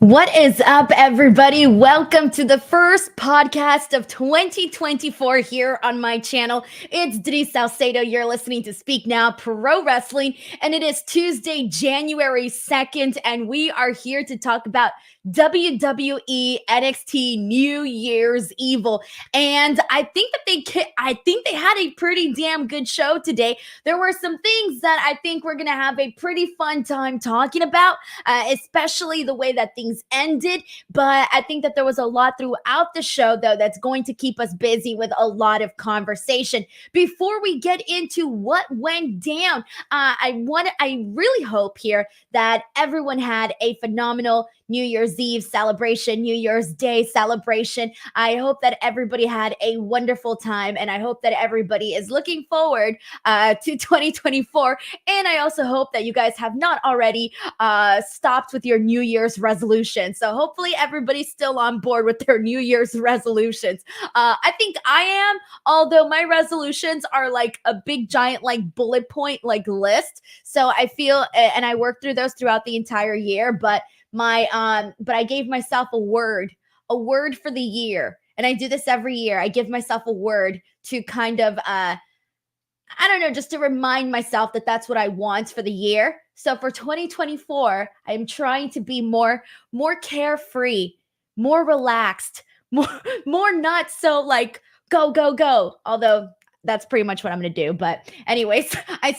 What is up, everybody? Welcome to the first podcast of 2024 here on my channel. It's Denise Salcedo. You're listening to Speak Now Pro Wrestling, and it is Tuesday, January 2nd, and we are here to talk about WWE NXT New Year's Evil. And I think they had a pretty damn good show today. There were some things that I think we're gonna have a pretty fun time talking about, especially the way that things ended. But I think that there was a lot throughout the show, though, that's going to keep us busy with a lot of conversation. Before we get into what went down, I really hope here that everyone had a phenomenal New Year's Eve celebration, New Year's Day celebration. I hope that everybody had a wonderful time, and I hope that everybody is looking forward to 2024. And I also hope that you guys have not already stopped with your New Year's resolution. So hopefully everybody's still on board with their New Year's resolutions. I think I am, although my resolutions are like a big giant like bullet point like list. So I feel, and I work through those throughout the entire year, but I gave myself a word for the year. And I do this every year. I give myself a word to kind of I don't know, just to remind myself that that's what I want for the year. So for 2024, I'm trying to be more carefree, more relaxed, more not so like go go go. Although that's pretty much what I'm going to do. But anyways, I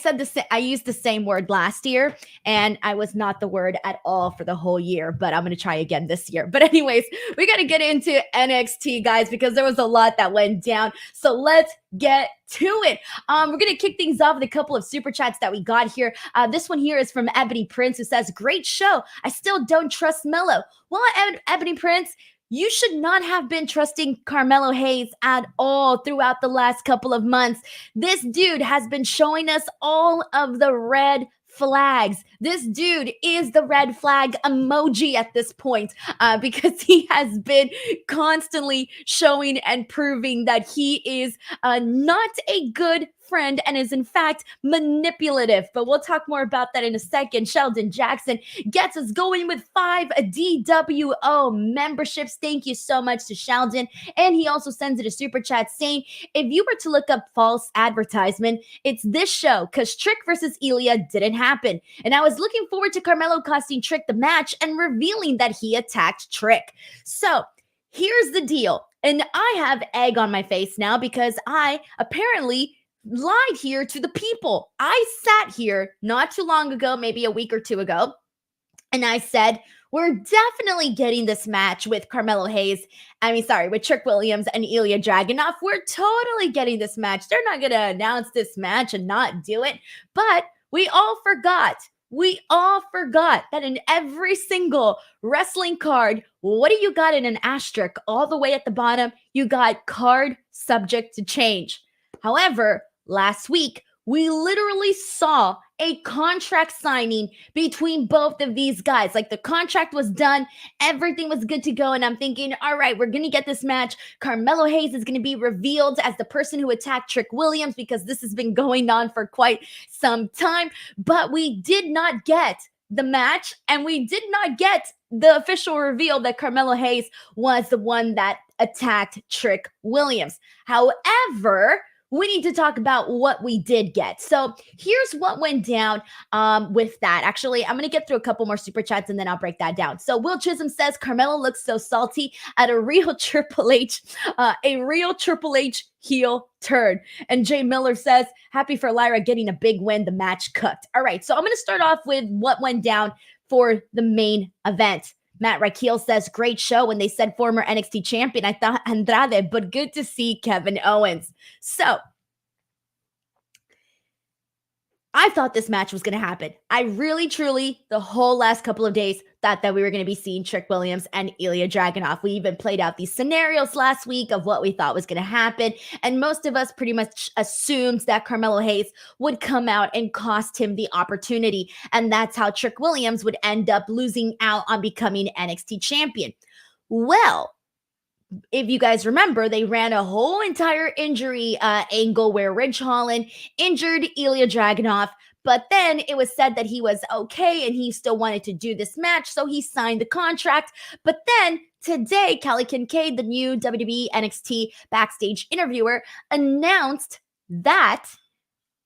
used the same word last year, and I was not the word at all for the whole year, but I'm going to try again this year. But anyways, we got to get into NXT, guys, because there was a lot that went down. So let's get to it. We're going to kick things off with a couple of super chats that we got here. This one here is from Ebony Prince, who says, great show. I still don't trust Melo. Well, Ebony Prince, you should not have been trusting Carmelo Hayes at all throughout the last couple of months. This dude has been showing us all of the red flags. This dude is the red flag emoji at this point, because he has been constantly showing and proving that he is not a good friend and is in fact manipulative. But we'll talk more about that in a second. Sheldon Jackson gets us going with 5 DWO memberships. Thank you so much to Sheldon. And he also sends it a super chat saying, if you were to look up false advertisement, it's this show, because Trick versus Ilja didn't happen. And I was looking forward to Carmelo costing Trick the match and revealing that he attacked Trick. So here's the deal. And I have egg on my face now because I apparently lied here to the people. I sat here not too long ago, maybe a week or two ago, and I said, we're definitely getting this match with with Trick Williams and Ilja Dragunov. We're totally getting this match. They're not going to announce this match and not do it. But we all forgot that in every single wrestling card, what do you got in an asterisk all the way at the bottom? You got card subject to change. However, last week, we literally saw a contract signing between both of these guys. Like the contract was done, everything was good to go. And I'm thinking, all right, we're going to get this match. Carmelo Hayes is going to be revealed as the person who attacked Trick Williams because this has been going on for quite some time. But we did not get the match, and we did not get the official reveal that Carmelo Hayes was the one that attacked Trick Williams. However, we need to talk about what we did get. So here's what went down with that. Actually, I'm going to get through a couple more super chats and then I'll break that down. So Will Chisholm says, Carmelo looks so salty at a real Triple H heel turn. And Jay Miller says, happy for Lyra getting a big win, the match cooked. All right, so I'm going to start off with what went down for the main event. Matt Raquel says, great show. When they said former NXT champion, I thought Andrade, but good to see Kevin Owens. So I thought this match was going to happen. I really, truly, the whole last couple of days, thought that we were going to be seeing Trick Williams and Ilja Dragunov. We even played out these scenarios last week of what we thought was going to happen. And most of us pretty much assumed that Carmelo Hayes would come out and cost him the opportunity. And that's how Trick Williams would end up losing out on becoming NXT champion. Well, if you guys remember, they ran a whole entire injury angle where Ridge Holland injured Ilja Dragunov, But then it was said that he was okay and he still wanted to do this match, so he signed the contract. But then today, Callie Kincaid, the new WWE NXT backstage interviewer, announced that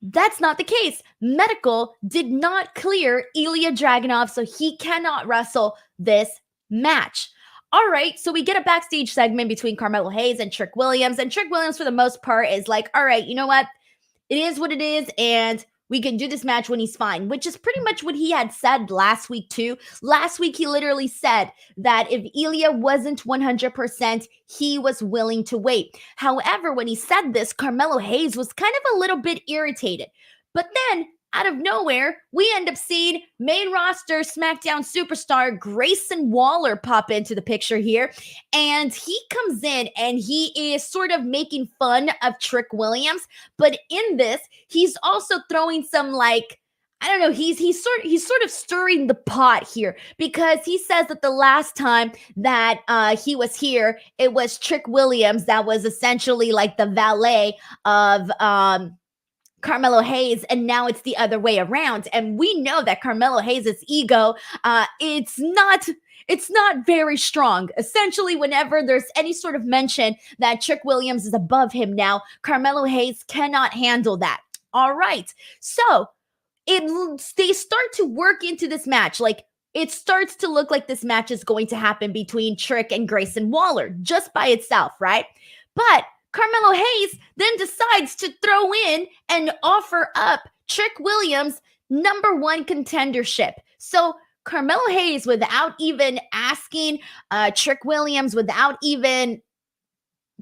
that's not the case. Medical did not clear Ilja Dragunov, so he cannot wrestle this match. All right, so we get a backstage segment between Carmelo Hayes and Trick Williams, and Trick Williams, for the most part, is like, all right, you know what? It is what it is, and we can do this match when he's fine, which is pretty much what he had said last week, too. Last week, he literally said that if Ilja wasn't 100%, he was willing to wait. However, when he said this, Carmelo Hayes was kind of a little bit irritated. But then, out of nowhere, we end up seeing main roster SmackDown superstar Grayson Waller pop into the picture here. And he comes in and he is sort of making fun of Trick Williams. But in this, he's also throwing some like, I don't know, he's sort of stirring the pot here, because he says that the last time that he was here, it was Trick Williams that was essentially like the valet of Carmelo Hayes, and now it's the other way around. And we know that Carmelo Hayes' ego, it's not very strong. Essentially, whenever there's any sort of mention that Trick Williams is above him now, Carmelo Hayes cannot handle that. All right, so they start to work into this match. Like, it starts to look like this match is going to happen between Trick and Grayson Waller just by itself, right? But Carmelo Hayes then decides to throw in and offer up Trick Williams' #1 contendership. So Carmelo Hayes, without even asking Trick Williams, without even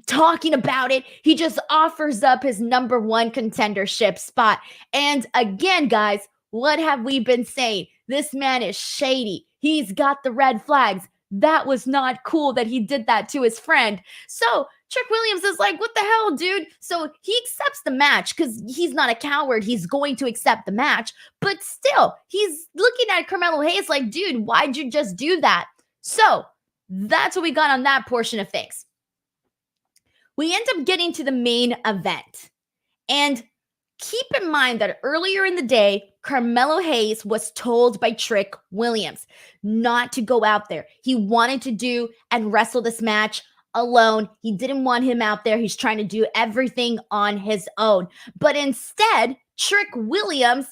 talking about it, he just offers up his #1 contendership spot. And again, guys, what have we been saying? This man is shady. He's got the red flags. That was not cool that he did that to his friend. So Trick Williams is like, what the hell, dude? So he accepts the match because he's not a coward. He's going to accept the match. But still, he's looking at Carmelo Hayes like, dude, why'd you just do that? So that's what we got on that portion of things. We end up getting to the main event. And keep in mind that earlier in the day, Carmelo Hayes was told by Trick Williams not to go out there. He wanted to do and wrestle this match alone. He didn't want him out there. He's trying to do everything on his own. But instead, Trick Williams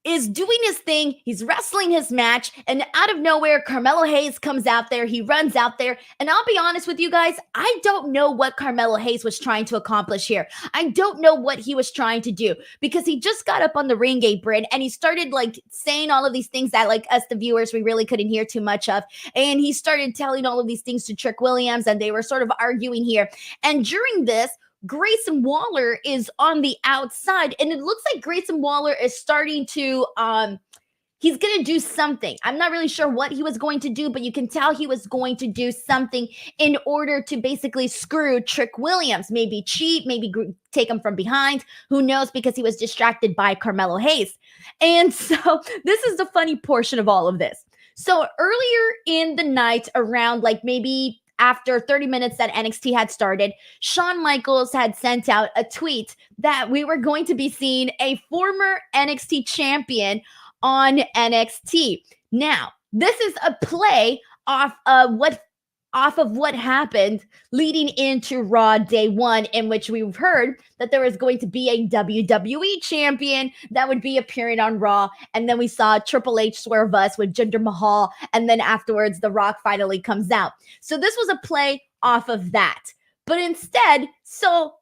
is doing his thing. He's wrestling his match, and out of nowhere, Carmelo Hayes comes out there. He runs out there, and I'll be honest with you guys, I don't know what Carmelo Hayes was trying to accomplish here. I don't know what he was trying to do, because he just got up on the ring apron and he started like saying all of these things that like us, the viewers, we really couldn't hear too much of. And he started telling all of these things to Trick Williams, and they were sort of arguing here. And during this, Grayson Waller is on the outside, and it looks like Grayson Waller is starting to, he's going to do something. I'm not really sure what he was going to do, but you can tell he was going to do something in order to basically screw Trick Williams, maybe cheat, maybe take him from behind. Who knows, because he was distracted by Carmelo Hayes. And so this is the funny portion of all of this. So earlier in the night, around like maybe after 30 minutes that NXT had started, Shawn Michaels had sent out a tweet that we were going to be seeing a former NXT champion on NXT. Now, this is a play off of what happened leading into Raw Day 1, in which we've heard that there was going to be a WWE champion that would be appearing on Raw. And then we saw Triple H swerve us with Jinder Mahal. And then afterwards, The Rock finally comes out. So this was a play off of that. But instead, so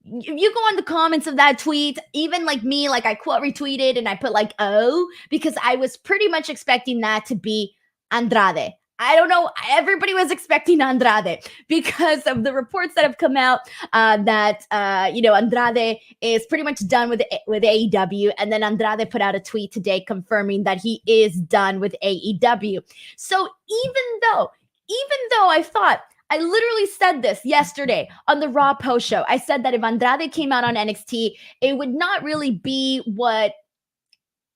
if you go on the comments of that tweet, even like me, like I quote retweeted and I put like, oh, because I was pretty much expecting that to be Andrade. I don't know. Everybody was expecting Andrade because of the reports that have come out that, Andrade is pretty much done with AEW. And then Andrade put out a tweet today confirming that he is done with AEW. So even though I thought, I literally said this yesterday on the Raw post show, I said that if Andrade came out on NXT, it would not really be what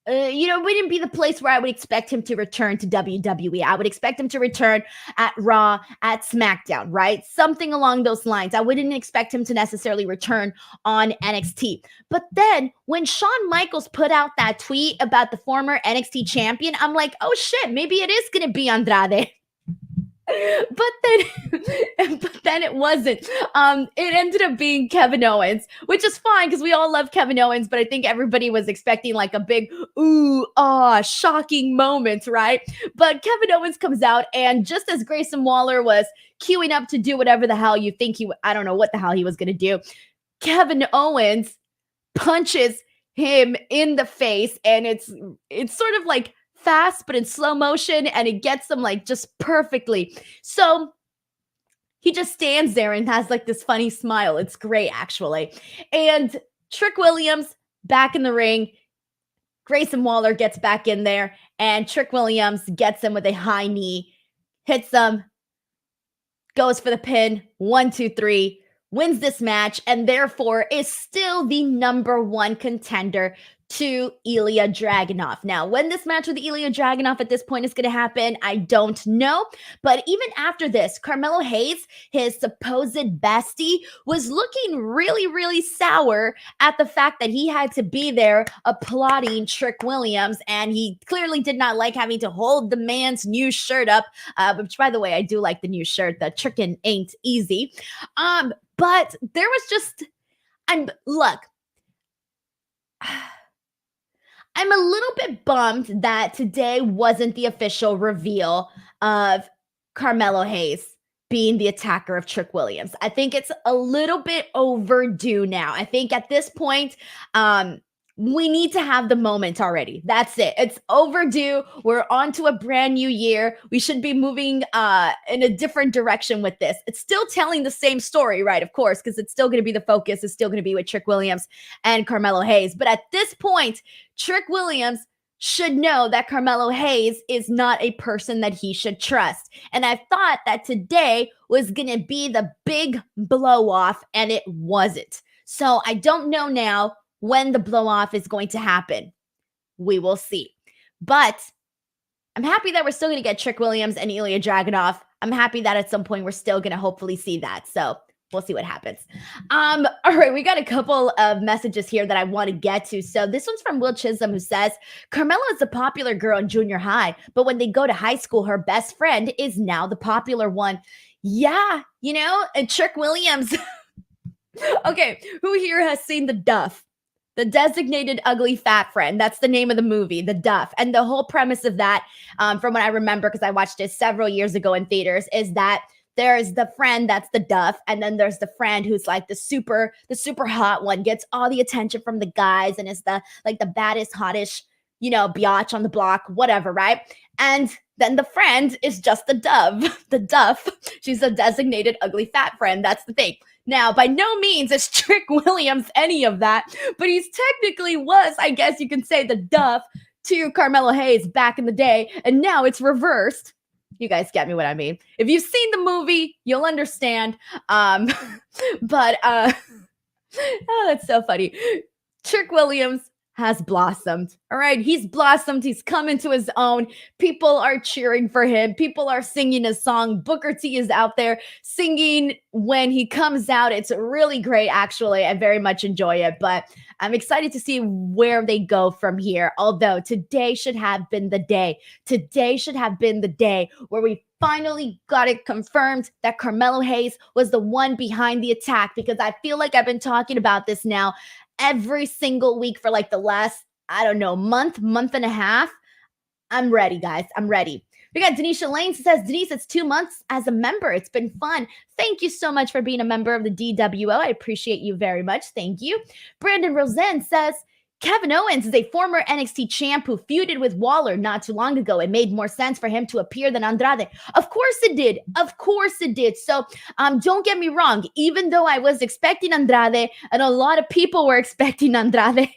wouldn't be the place where I would expect him to return to WWE. I would expect him to return at Raw, at SmackDown, right? Something along those lines. I wouldn't expect him to necessarily return on NXT. But then when Shawn Michaels put out that tweet about the former NXT champion, I'm like, oh shit, maybe it is going to be Andrade. but then it wasn't. It ended up being Kevin Owens, which is fine because we all love Kevin Owens, but I think everybody was expecting like a big shocking moment, right? But Kevin Owens comes out, and just as Grayson Waller was queuing up to do whatever the hell you think I don't know what the hell he was gonna do, Kevin Owens punches him in the face, and it's sort of like fast but in slow motion, and it gets him like just perfectly. So he just stands there and has like this funny smile. It's great, actually. And Trick Williams back in the ring. Grayson Waller gets back in there, and Trick Williams gets him with a high knee, hits him, goes for the pin. 1, 2, 3, wins this match, and therefore is still the number one contender to Ilja Dragunov. Now, when this match with Ilja Dragunov at this point is going to happen, I don't know. But even after this, Carmelo Hayes, his supposed bestie, was looking really, really sour at the fact that he had to be there applauding Trick Williams, and he clearly did not like having to hold the man's new shirt up, which, by the way, I do like the new shirt. The trickin' ain't easy. But there was just, look, I'm a little bit bummed that today wasn't the official reveal of Carmelo Hayes being the attacker of Trick Williams. I think it's a little bit overdue now. I think at this point, we need to have the moment already. That's it. It's overdue. We're on to a brand new year. We should be moving in a different direction with this. It's still telling the same story, right? Of course, because it's still going to be the focus. It's still going to be with Trick Williams and Carmelo Hayes. But at this point, Trick Williams should know that Carmelo Hayes is not a person that he should trust. And I thought that today was going to be the big blow off, and it wasn't. So I don't know now when the blow off is going to happen. We will see. But I'm happy that we're still going to get Trick Williams and Ilja Dragunov. I'm happy that at some point we're still going to hopefully see that. So we'll see what happens. All right, we got a couple of messages here that I want to get to. So this one's from Will Chisholm, who says, Carmela is a popular girl in junior high, but when they go to high school, her best friend is now the popular one. Yeah, and Trick Williams. Okay, who here has seen The Duff? The Designated Ugly Fat Friend. That's the name of the movie, The Duff. And the whole premise of that, from what I remember, because I watched it several years ago in theaters, is that there's the friend that's the Duff, and then there's the friend who's like the super hot one, gets all the attention from the guys, and is the baddest, hottest, biatch on the block, whatever, right? And then the friend is just the Duff. She's a designated ugly fat friend. That's the thing. Now, by no means is Trick Williams any of that, but he's technically was, I guess you can say, the Duff to Carmelo Hayes back in the day, and now it's reversed. You guys get me what I mean. If you've seen the movie, you'll understand. But oh, that's so funny. Trick Williams has blossomed. All right, he's blossomed. He's come into his own. People are cheering for him. People are singing his song. Booker T is out there singing when he comes out. It's really great, actually. I very much enjoy it, but I'm excited to see where they go from here. Although today should have been the day. Today should have been the day where we finally got it confirmed that Carmelo Hayes was the one behind the attack, because I feel like I've been talking about this now every single week for like the last, I don't know, month and a half. I'm ready, guys. I'm ready. We got Denise Lane says, Denise, it's 2 months as a member. It's been fun. Thank you so much for being a member of the DWO. I appreciate you very much. Thank you. Brandon Rosen says, Kevin Owens is a former NXT champ who feuded with Waller not too long ago. It made more sense for him to appear than Andrade. Of course it did. Of course it did. So don't get me wrong. Even though I was expecting Andrade, and a lot of people were expecting Andrade,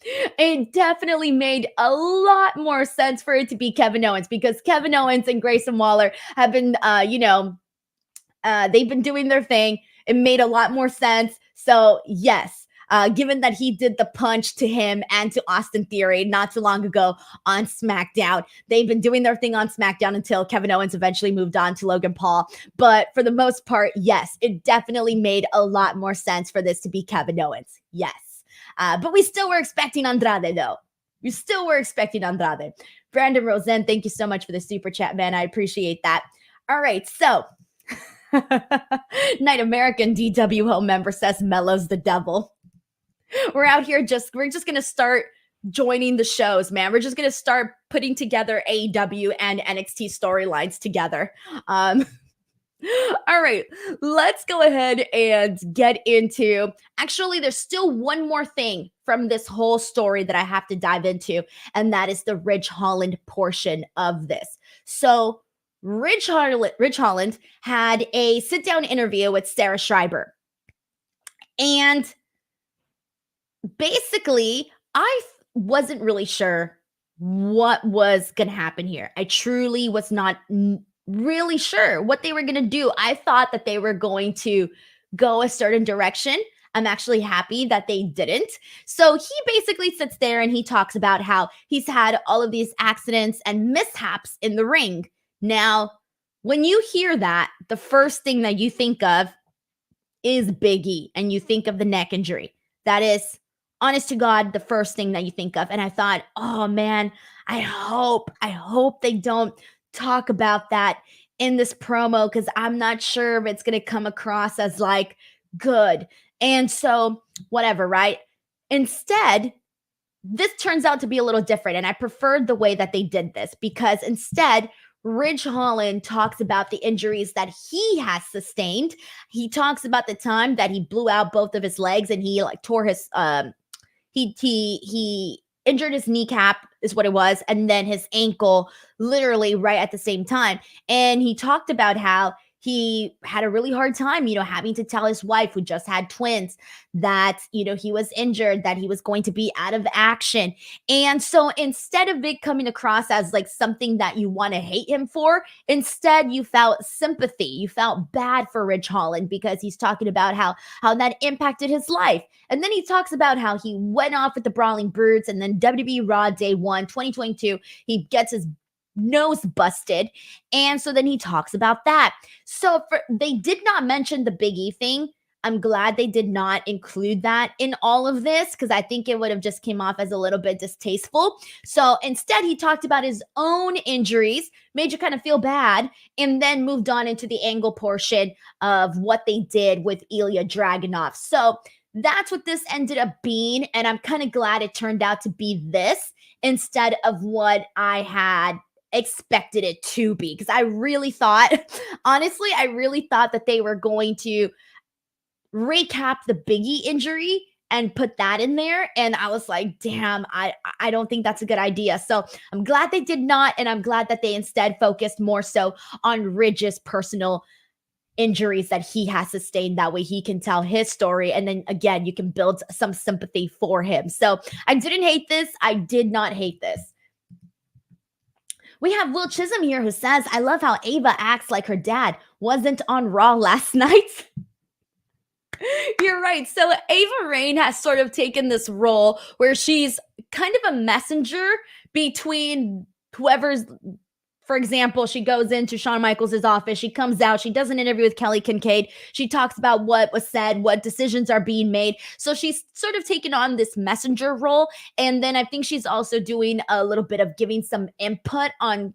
it definitely made a lot more sense for it to be Kevin Owens, because Kevin Owens and Grayson Waller have been, they've been doing their thing. It made a lot more sense. So yes. given that he did the punch to him and to Austin Theory not too long ago on SmackDown. They've been doing their thing on SmackDown until Kevin Owens eventually moved on to Logan Paul. But for the most part, yes, it definitely made a lot more sense for this to be Kevin Owens. Yes. But we still were expecting Andrade, though. We still were expecting Andrade. Brandon Rosen, thank you so much for the super chat, man. I appreciate that. All right, so Night American DWO member says Melo's the devil. We're out here we're just going to start joining the shows, man. We're just going to start putting together AEW and NXT storylines together. All right, let's go ahead and get into, actually, there's still one more thing from this whole story that I have to dive into, and that is the Ridge Holland portion of this. So Ridge Holland had a sit-down interview with Sarah Schreiber. And basically, I wasn't really sure what was going to happen here. I truly was not really sure what they were going to do. I thought that they were going to go a certain direction. I'm actually happy that they didn't. So he basically sits there and he talks about how he's had all of these accidents and mishaps in the ring. Now, when you hear that, the first thing that you think of is Big E, and you think of the neck injury. That is, honest to God, the first thing that you think of. And I thought, oh man, I hope they don't talk about that in this promo, because I'm not sure if it's going to come across as like good. And so whatever, right? Instead, this turns out to be a little different. And I preferred the way that they did this, because instead, Ridge Holland talks about the injuries that he has sustained. He talks about the time that he blew out both of his legs and he like tore his he injured his kneecap is what it was, and then his ankle literally right at the same time. And he talked about how he had a really hard time, having to tell his wife, who just had twins, that, he was injured, that he was going to be out of action. And so instead of it coming across as like something that you want to hate him for, instead you felt sympathy. You felt bad for Ridge Holland, because he's talking about how that impacted his life. And then he talks about how he went off with the Brawling Brutes, and then WWE Raw Day 1, 2022, he gets his nose busted. And so then he talks about that. So they did not mention the Big E thing. I'm glad they did not include that in all of this, because I think it would have just came off as a little bit distasteful. So instead, he talked about his own injuries, made you kind of feel bad, and then moved on into the angle portion of what they did with Ilja Dragunov. So that's what this ended up being. And I'm kind of glad it turned out to be this instead of what I had expected it to be, because I really thought that they were going to recap the Big E injury and put that in there. And I was like, damn, I don't think that's a good idea. So I'm glad they did not. And I'm glad that they instead focused more so on Ridge's personal injuries that he has sustained. That way he can tell his story. And then again, you can build some sympathy for him. So I didn't hate this. I did not hate this. We have Will Chisholm here who says, I love how Ava acts like her dad wasn't on Raw last night. You're right. So Ava Raine has sort of taken this role where she's kind of a messenger between whoever's, for example, she goes into Shawn Michaels' office, she comes out, she does an interview with Kelly Kincaid, she talks about what was said, what decisions are being made. So she's sort of taken on this messenger role. And then I think she's also doing a little bit of giving some input on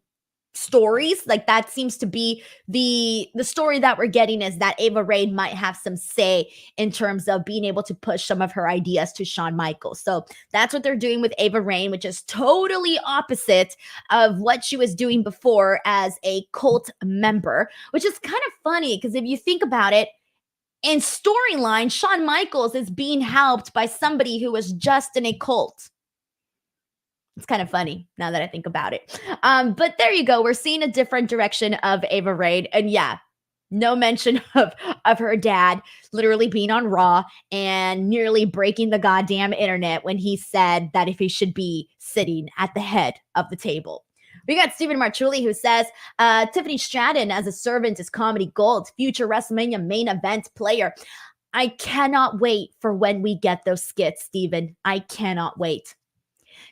stories. Like that seems to be the story that we're getting, is that Ava Raine might have some say in terms of being able to push some of her ideas to Shawn Michaels. So that's what they're doing with Ava Raine, which is totally opposite of what she was doing before as a cult member, which is kind of funny, because if you think about it, in storyline, Shawn Michaels is being helped by somebody who was just in a cult. It's kind of funny now that I think about it. But there you go. We're seeing a different direction of Ava Raine. And yeah, no mention of her dad literally being on Raw and nearly breaking the goddamn internet when he said that if he should be sitting at the head of the table. We got Stephen Marchulli who says, Tiffany Stratton as a servant is comedy gold, future WrestleMania main event player. I cannot wait for when we get those skits, Steven. I cannot wait.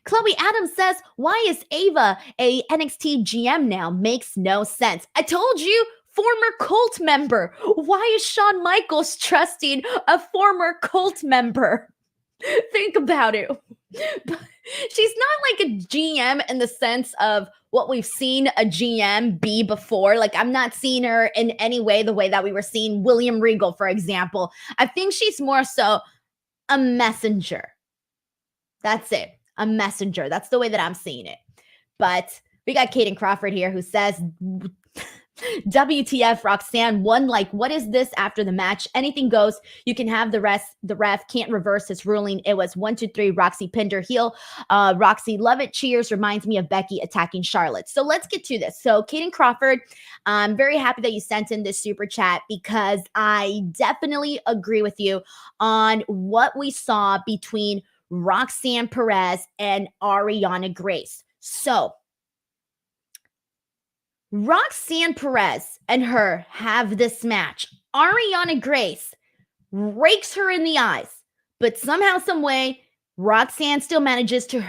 Chloe Adams says, why is Ava a NXT GM now? Makes no sense. I told you, former cult member. Why is Shawn Michaels trusting a former cult member? Think about it. She's not like a GM in the sense of what we've seen a GM be before. Like, I'm not seeing her in any way the way that we were seeing William Regal, for example. I think she's more so a messenger. That's it. A messenger. That's the way that I'm seeing it. But we got Kaden Crawford here who says, WTF, Roxanne won. Like, what is this after the match? Anything goes. You can have the rest. The ref can't reverse his ruling. It was 1, 2, 3. Roxy pinned her heel. Roxy, love it. Cheers. Reminds me of Becky attacking Charlotte. So let's get to this. So Kaden Crawford, I'm very happy that you sent in this super chat because I definitely agree with you on what we saw between Roxanne Perez and Ariana Grace. So Roxanne Perez and her have this match. Ariana Grace rakes her in the eyes, but somehow, some way, Roxanne still manages to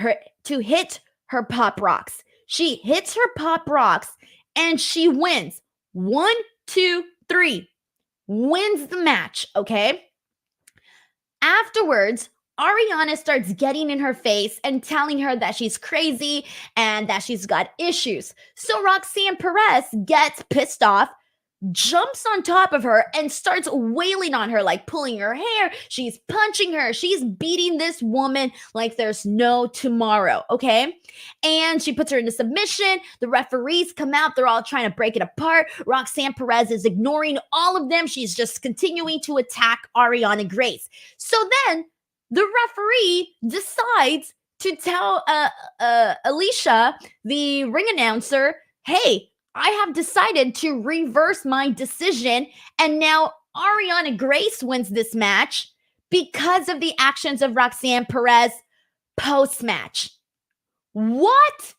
hit her pop rocks. She hits her pop rocks and she wins. 1, 2, 3. Wins the match, okay? Afterwards, Ariana starts getting in her face and telling her that she's crazy and that she's got issues. So Roxanne Perez gets pissed off, jumps on top of her and starts wailing on her, like pulling her hair. She's punching her. She's beating this woman like there's no tomorrow, okay? And she puts her into submission. The referees come out. They're all trying to break it apart. Roxanne Perez is ignoring all of them. She's just continuing to attack Ariana Grace. So then the referee decides to tell Alicia, the ring announcer, hey, I have decided to reverse my decision, and now Ariana Grace wins this match because of the actions of Roxanne Perez post-match. What?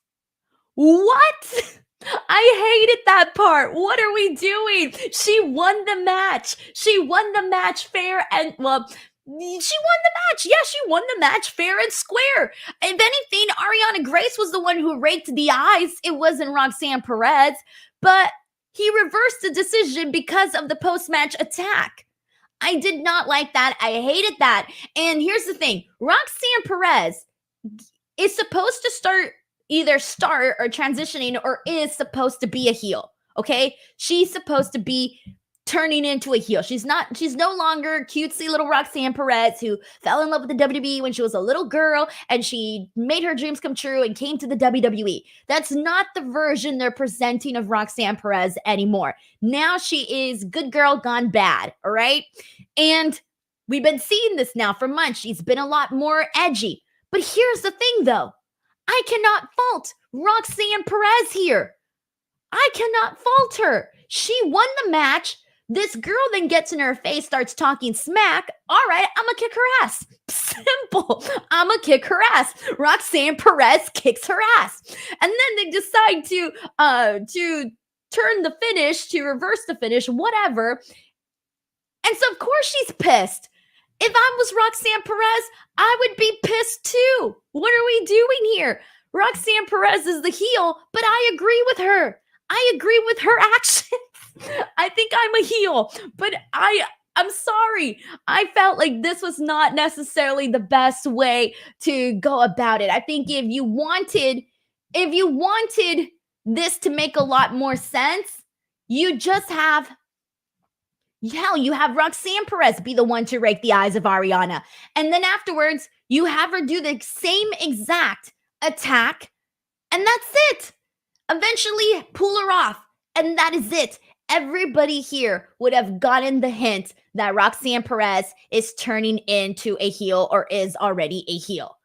I hated that part. What are we doing? She won the match. She won the match fair and, well, she won the match. Yeah, she won the match fair and square. If anything, Ariana Grace was the one who raked the eyes. It wasn't Roxanne Perez, but he reversed the decision because of the post-match attack. I did not like that. I hated that. And here's the thing. Roxanne Perez is supposed to either start or transitioning or is supposed to be a heel. Okay? She's supposed to be turning into a heel. She's no longer cutesy little Roxanne Perez who fell in love with the WWE when she was a little girl and she made her dreams come true and came to the WWE. That's not the version they're presenting of Roxanne Perez anymore. Now she is good girl gone bad, all right? And we've been seeing this now for months. She's been a lot more edgy. But here's the thing though. I cannot fault Roxanne Perez here. I cannot fault her. She won the match. This girl then gets in her face, starts talking smack. All right, I'm going to kick her ass. Simple. I'm going to kick her ass. Roxanne Perez kicks her ass. And then they decide to turn the finish, to reverse the finish, whatever. And so, of course, she's pissed. If I was Roxanne Perez, I would be pissed too. What are we doing here? Roxanne Perez is the heel, but I agree with her. I agree with her actions. I think I'm a heel, but I'm sorry. I felt like this was not necessarily the best way to go about it. I think if you wanted this to make a lot more sense, you just have Roxanne Perez be the one to rake the eyes of Ariana. And then afterwards, you have her do the same exact attack, and that's it. Eventually, pull her off, and that is it. Everybody here would have gotten the hint that Roxanne Perez is turning into a heel or is already a heel.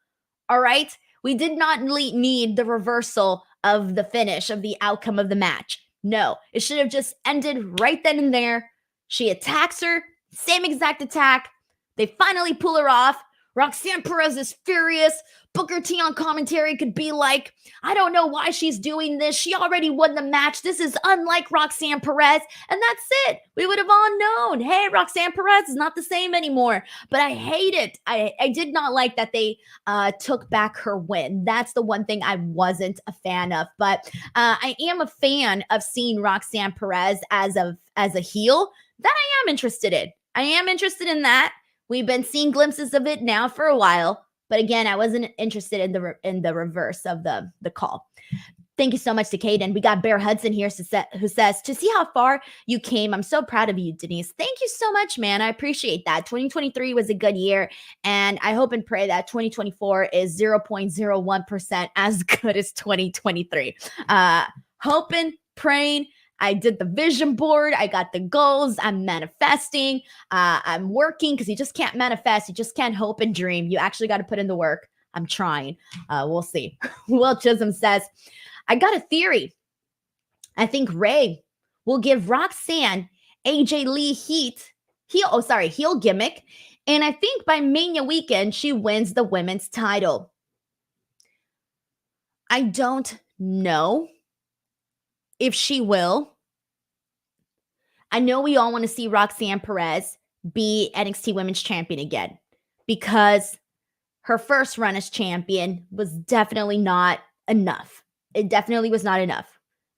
All right? We did not need the reversal of the finish, of the outcome of the match. No, it should have just ended right then and there. She attacks her, same exact attack. They finally pull her off. Roxanne Perez is furious. Booker T on commentary could be like, I don't know why she's doing this. She already won the match. This is unlike Roxanne Perez. And that's it. We would have all known, hey, Roxanne Perez is not the same anymore. But I hate it. I did not like that they took back her win. That's the one thing I wasn't a fan of. But I am a fan of seeing Roxanne Perez as a heel. That I am interested in. I am interested in that. We've been seeing glimpses of it now for a while, but again, I wasn't interested in the reverse of the call. Thank you so much to Caden. We got Bear Hudson here who says, to see how far you came, I'm so proud of you, Denise. Thank you so much, man. I appreciate that. 2023 was a good year, and I hope and pray that 2024 is 0.01% as good as 2023. Hoping, praying. I did the vision board. I got the goals. I'm manifesting. I'm working because you just can't manifest. You just can't hope and dream. You actually got to put in the work. I'm trying. We'll see. Will Chisholm says, I got a theory. I think Ray will give Roxanne AJ Lee heel gimmick. And I think by Mania weekend, she wins the women's title. I don't know if she will. I know we all want to see Roxanne Perez be NXT Women's Champion again because her first run as champion was definitely not enough. It definitely was not enough.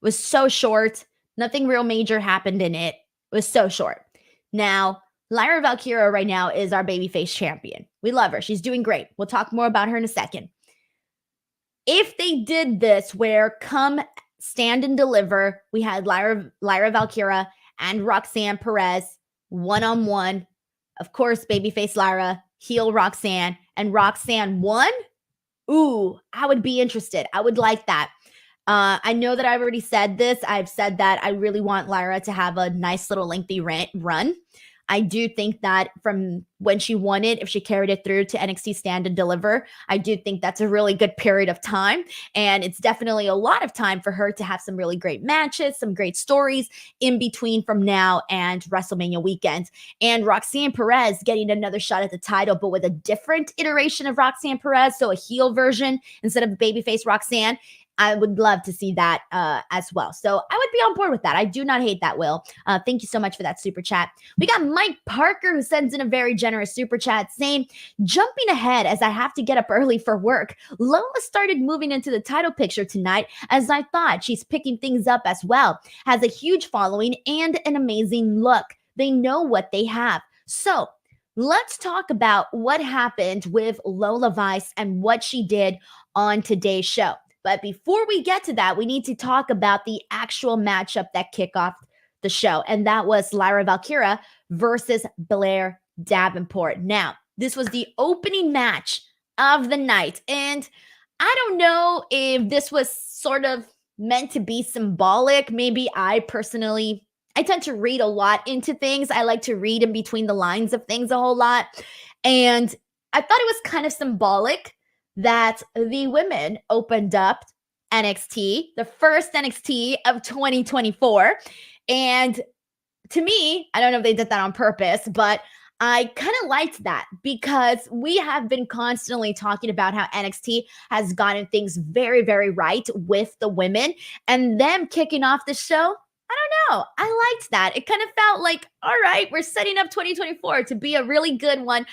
It was so short. Nothing real major happened in it. It was so short. Now, Lyra Valkyria right now is our babyface champion. We love her. She's doing great. We'll talk more about her in a second. If they did this where come stand and deliver, we had Lyra Valkyria and Roxanne Perez one-on-one. Of course, babyface Lyra, heel Roxanne, and Roxanne won. Ooh, I would be interested. I would like that. I know that I've already said this. I've said that I really want Lyra to have a nice little lengthy run. I do think that from when she won it, if she carried it through to NXT Stand and Deliver, I do think that's a really good period of time. And it's definitely a lot of time for her to have some really great matches, some great stories in between from now and WrestleMania weekend. And Roxanne Perez getting another shot at the title, but with a different iteration of Roxanne Perez, so a heel version instead of babyface Roxanne. I would love to see that as well. So I would be on board with that. I do not hate that, Will. Thank you so much for that super chat. We got Mike Parker who sends in a very generous super chat saying, jumping ahead as I have to get up early for work. Lola started moving into the title picture tonight as I thought. She's picking things up as well. Has a huge following and an amazing look. They know what they have. So let's talk about what happened with Lola Vice and what she did on today's show. But before we get to that, we need to talk about the actual matchup that kicked off the show. And that was Lyra Valkyria versus Blair Davenport. Now, this was the opening match of the night. And I don't know if this was sort of meant to be symbolic. Maybe I tend to read a lot into things. I like to read in between the lines of things a whole lot. And I thought it was kind of symbolic that the women opened up NXT, the first NXT of 2024. And to me, I don't know if they did that on purpose, but I kind of liked that because we have been constantly talking about how NXT has gotten things very, very right with the women, and them kicking off the show. I don't know. I liked that. It kind of felt like, all right, we're setting up 2024 to be a really good one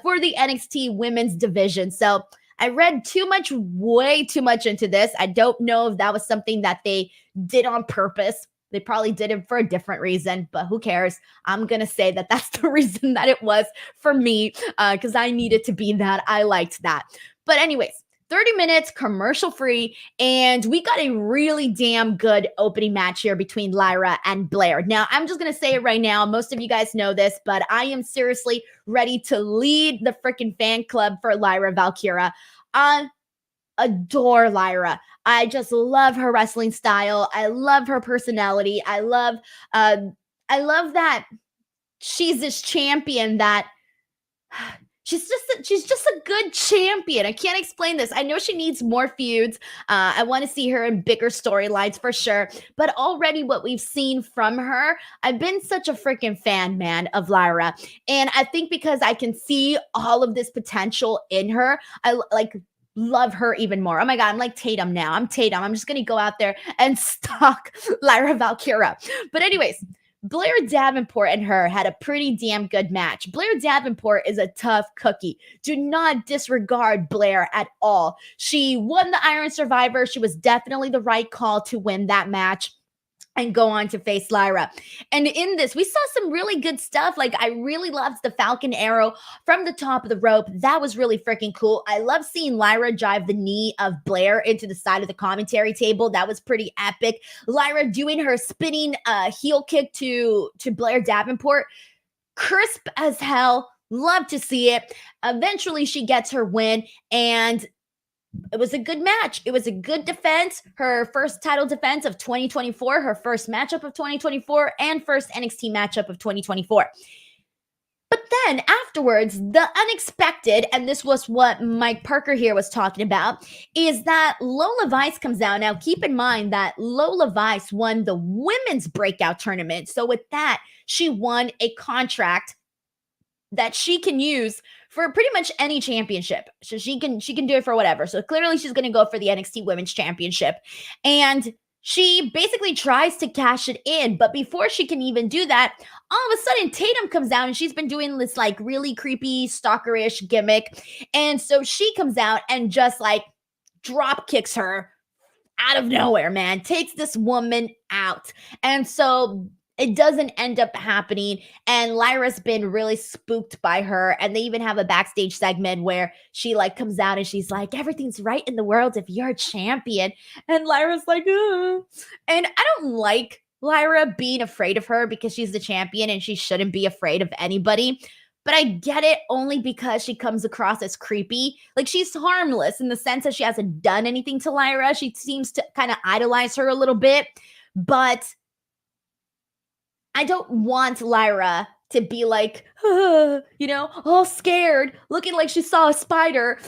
for the NXT women's division. So I read way too much into this. I don't know if that was something that they did on purpose. They probably did it for a different reason, but who cares? I'm going to say that that's the reason that it was for me because I needed to be that. I liked that. But anyways, 30 minutes, commercial free, and we got a really damn good opening match here between Lyra and Blair. Now, I'm just going to say it right now. Most of you guys know this, but I am seriously ready to lead the freaking fan club for Lyra Valkyria. I adore Lyra. I just love her wrestling style. I love her personality. I love that she's this champion that she's just a good champion. I can't explain this. I know she needs more feuds. I want to see her in bigger storylines for sure. But already what we've seen from her, I've been such a freaking fan, man, of Lyra. And I think because I can see all of this potential in her, I like love her even more. Oh my God, I'm like Tatum now. I'm Tatum. I'm just going to go out there and stalk Lyra Valkyria. But anyways, Blair Davenport and her had a pretty damn good match. Blair Davenport is a tough cookie. Do not disregard Blair at all. She won the Iron Survivor. She was definitely the right call to win that match and go on to face Lyra. And in this, we saw some really good stuff. Like, I really loved the Falcon Arrow from the top of the rope. That was really freaking cool. I love seeing Lyra drive the knee of Blair into the side of the commentary table. That was pretty epic. Lyra doing her spinning heel kick to Blair Davenport. Crisp as hell. Love to see it. Eventually, she gets her win, and it was a good match. It was a good defense. Her first title defense of 2024, her first matchup of 2024, and first NXT matchup of 2024. But then afterwards, the unexpected, and this was what Mike Parker here was talking about, is that Lola Vice comes out. Now, keep in mind that Lola Vice won the women's breakout tournament. So with that, she won a contract that she can use for pretty much any championship. So she can do it for whatever. So clearly she's going to go for the NXT Women's Championship. And she basically tries to cash it in. But before she can even do that, all of a sudden Tatum comes out, and she's been doing this like really creepy stalkerish gimmick. And so she comes out and just like drop kicks her out of nowhere, man. Takes this woman out. And so it doesn't end up happening, and Lyra's been really spooked by her, and they even have a backstage segment where she like comes out and she's like, everything's right in the world if you're a champion, and Lyra's like, ugh. And I don't like Lyra being afraid of her because she's the champion and she shouldn't be afraid of anybody, but I get it only because she comes across as creepy. Like, she's harmless in the sense that she hasn't done anything to Lyra. She seems to kind of idolize her a little bit, but I don't want Lyra to be like, all scared, looking like she saw a spider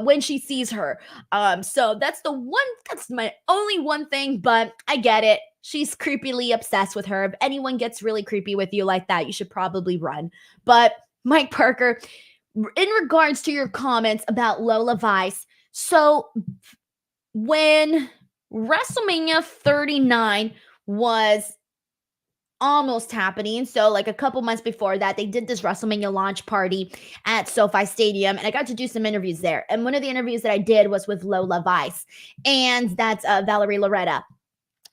when she sees her. So that's my only one thing, but I get it. She's creepily obsessed with her. If anyone gets really creepy with you like that, you should probably run. But Mike Parker, in regards to your comments about Lola Vice, so when WrestleMania 39 was almost happening, so like a couple months before that, they did this WrestleMania launch party at SoFi Stadium, and I got to do some interviews there. And one of the interviews that I did was with Lola Vice, and that's Valerie Loretta.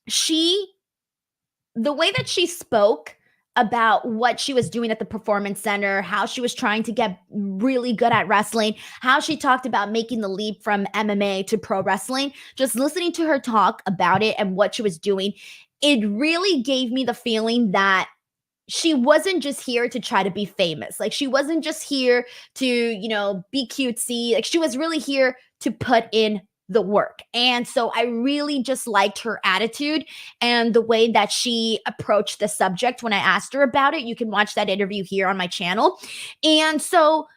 The way that she spoke about what she was doing at the Performance Center, how she was trying to get really good at wrestling, how she talked about making the leap from MMA to pro wrestling, just listening to her talk about it and what she was doing, it really gave me the feeling that she wasn't just here to try to be famous. Like, she wasn't just here to, be cutesy. Like, she was really here to put in the work. And so I really just liked her attitude and the way that she approached the subject when I asked her about it. You can watch that interview here on my channel. And so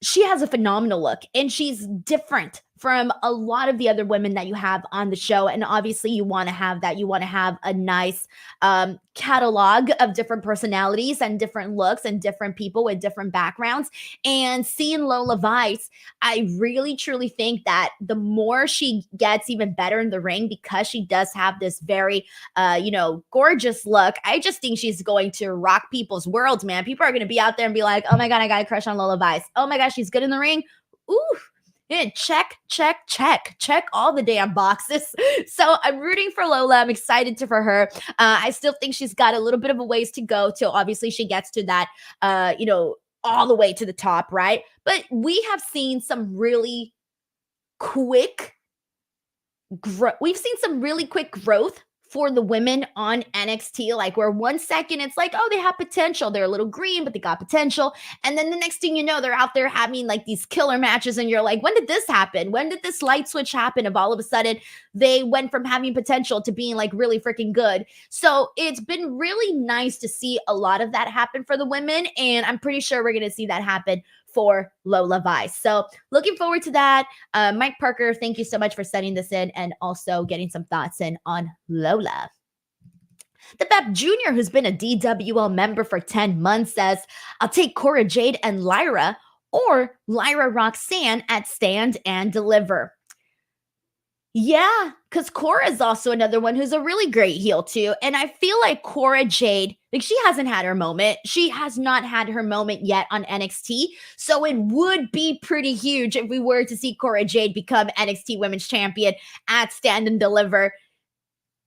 she has a phenomenal look, and she's different from a lot of the other women that you have on the show. And obviously you want to have that. You want to have a nice catalog of different personalities and different looks and different people with different backgrounds. And seeing Lola Vice, I really truly think that the more she gets even better in the ring, because she does have this very, gorgeous look, I just think she's going to rock people's worlds, man. People are going to be out there and be like, oh my God, I got a crush on Lola Vice. Oh my gosh, she's good in the ring. Ooh. Yeah, check all the damn boxes. So I'm rooting for Lola. I'm excited for her. I still think she's got a little bit of a ways to go till obviously she gets to that, all the way to the top, right? But we have seen some really quick growth. We've seen some really quick growth for the women on NXT, like where 1 second it's like, oh, they have potential. They're a little green, but they got potential. And then the next thing you know, they're out there having like these killer matches. And you're like, when did this happen? When did this light switch happen? Of all of a sudden they went from having potential to being like really freaking good. So it's been really nice to see a lot of that happen for the women. And I'm pretty sure we're going to see that happen for Lola Vice. So looking forward to that. Mike Parker, thank you so much for sending this in and also getting some thoughts in on Lola. The Bep Jr., who's been a DWL member for 10 months, says, I'll take Cora Jade and Lyra or Lyra Roxanne at Stand and Deliver. Yeah, because Cora is also another one who's a really great heel too. And I feel like Cora Jade, like she hasn't had her moment. She has not had her moment yet on NXT. So it would be pretty huge if we were to see Cora Jade become NXT Women's Champion at Stand and Deliver.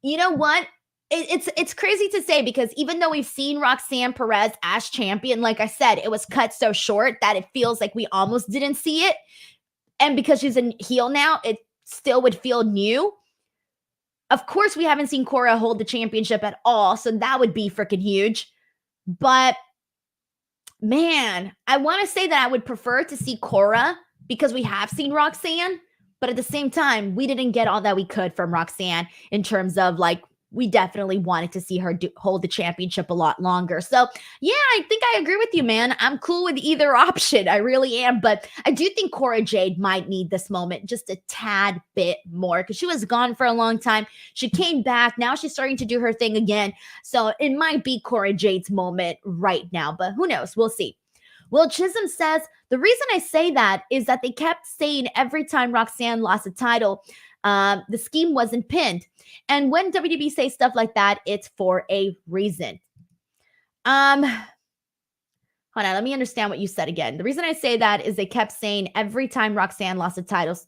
You know what? It's crazy to say because even though we've seen Roxanne Perez as champion, like I said, it was cut so short that it feels like we almost didn't see it. And because she's a heel now, it still would feel new. Of course, we haven't seen Cora hold the championship at all, so that would be freaking huge. But man, I want to say that I would prefer to see Cora because we have seen Roxanne, but at the same time, we didn't get all that we could from Roxanne in terms of like, we definitely wanted to see her hold the championship a lot longer. So yeah, I think I agree with you, man. I'm cool with either option. I really am. But I do think Cora Jade might need this moment just a tad bit more because she was gone for a long time. She came back. Now she's starting to do her thing again. So it might be Cora Jade's moment right now, but who knows? We'll see. Will Chisholm says, the reason I say that is that they kept saying every time Roxanne lost a title, the scheme wasn't pinned. And when WWE say stuff like that, it's for a reason. Hold on, let me understand what you said again. The reason I say that is they kept saying every time Roxanne lost the titles,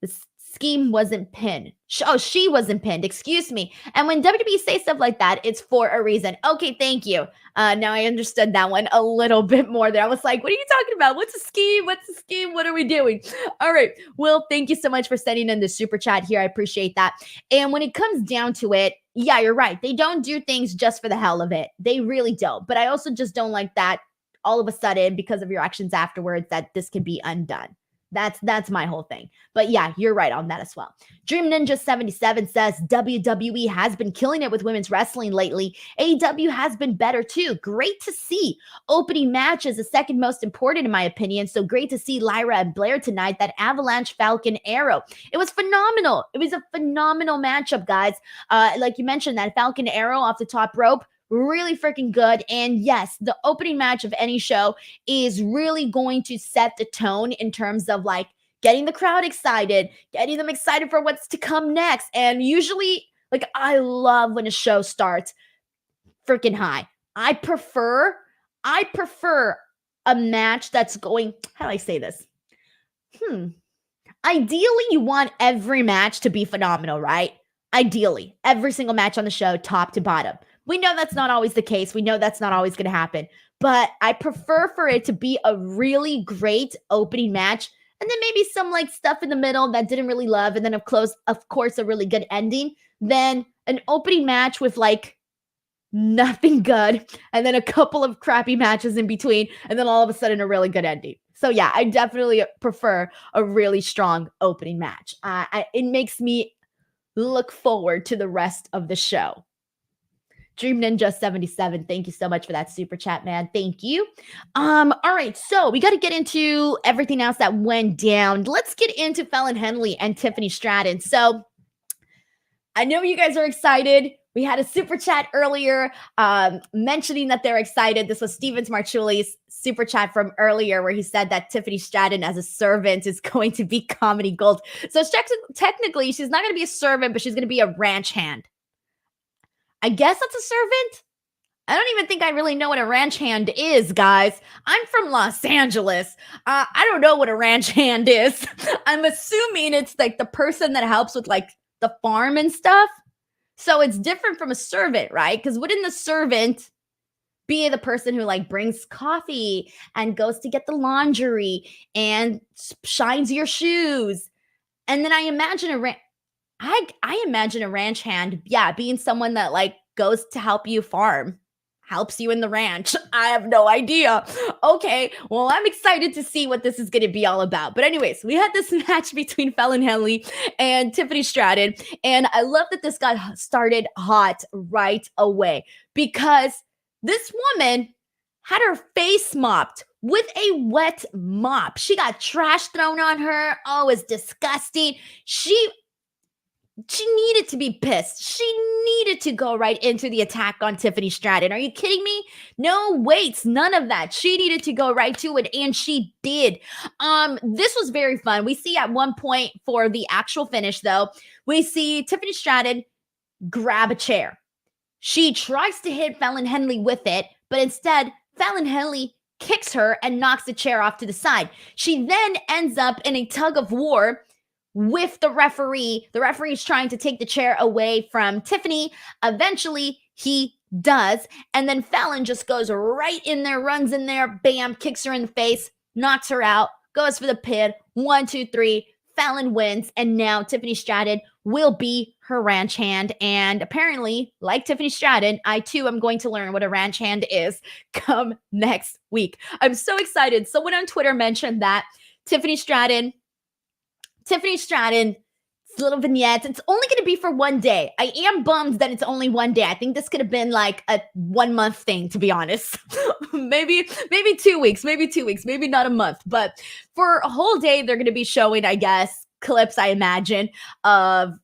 the scheme wasn't pinned. She wasn't pinned, excuse me. And when WWE say stuff like that, it's for a reason. Okay, thank you. Now I understood that one a little bit more there. I was like, what are you talking about? What's a scheme? What's a scheme? What are we doing? All right. Will, thank you so much for sending in the super chat here. I appreciate that. And when it comes down to it, yeah, you're right. They don't do things just for the hell of it. They really don't. But I also just don't like that all of a sudden, because of your actions afterwards, that this can be undone. That's my whole thing. But yeah, you're right on that as well. Dream Ninja 77 says WWE has been killing it with women's wrestling lately. AEW has been better too. Great to see. Opening match is the second most important in my opinion. So great to see Lyra and Blair tonight. That Avalanche Falcon Arrow. It was phenomenal. It was a phenomenal matchup, guys. Like you mentioned, that Falcon Arrow off the top rope. Really freaking good. And yes, the opening match of any show is really going to set the tone in terms of like getting the crowd excited, getting them excited for what's to come next. And usually, like, I love when a show starts freaking high. I prefer a match that's going, how do I say this? Ideally, you want every match to be phenomenal, right? Ideally, every single match on the show, top to bottom. We know that's not always the case. We know that's not always going to happen. But I prefer for it to be a really great opening match. And then maybe some like stuff in the middle that didn't really love. And then of course, a really good ending. Then an opening match with like nothing good. And then a couple of crappy matches in between. And then all of a sudden a really good ending. So yeah, I definitely prefer a really strong opening match. It makes me look forward to the rest of the show. Dream Ninja 77, thank you so much for that super chat, man. Thank you. All right, so we got to get into everything else that went down. Let's get into Fallon Henley and Tiffany Stratton. So I know you guys are excited. We had a super chat earlier mentioning that they're excited. This was Stevens Marchuli's super chat from earlier where he said that Tiffany Stratton as a servant is going to be comedy gold. So technically, she's not going to be a servant, but she's going to be a ranch hand. I guess that's a servant. I don't even think I really know what a ranch hand is, guys. I'm from Los Angeles. I don't know what a ranch hand is. I'm assuming it's like the person that helps with like the farm and stuff. So it's different from a servant, right? Because wouldn't the servant be the person who like brings coffee and goes to get the laundry and shines your shoes? And then I imagine I imagine a ranch hand, yeah, being someone that like goes to help you farm, helps you in the ranch. I have no idea. Okay, well, I'm excited to see what this is going to be all about. But anyways, we had this match between Fallon Henley and Tiffany Stratton. And I love that this got started hot right away because this woman had her face mopped with a wet mop. She got trash thrown on her. Oh, it's disgusting. She needed to be pissed. She needed to go right into the attack on Tiffany Stratton. Are you kidding me? No weights, none of that. She needed to go right to it, and she did. This was very fun. We see at one point for the actual finish, though, we see Tiffany Stratton grab a chair. She tries to hit Fallon Henley with it, but instead, Fallon Henley kicks her and knocks the chair off to the side. She then ends up in a tug of war with the referee. The referee is trying to take the chair away from Tiffany. Eventually, he does. And then Fallon just goes right in there, runs in there, bam, kicks her in the face, knocks her out, goes for the pin. 1, 2, 3. Fallon wins. And now Tiffany Stratton will be her ranch hand. And apparently, like Tiffany Stratton, I too am going to learn what a ranch hand is come next week. I'm so excited. Someone on Twitter mentioned that Tiffany Stratton's little vignettes, it's only going to be for one day. I am bummed that it's only one day. I think this could have been like a 1 month thing, to be honest. maybe 2 weeks, maybe not a month. But for a whole day, they're going to be showing, I guess, clips, I imagine, of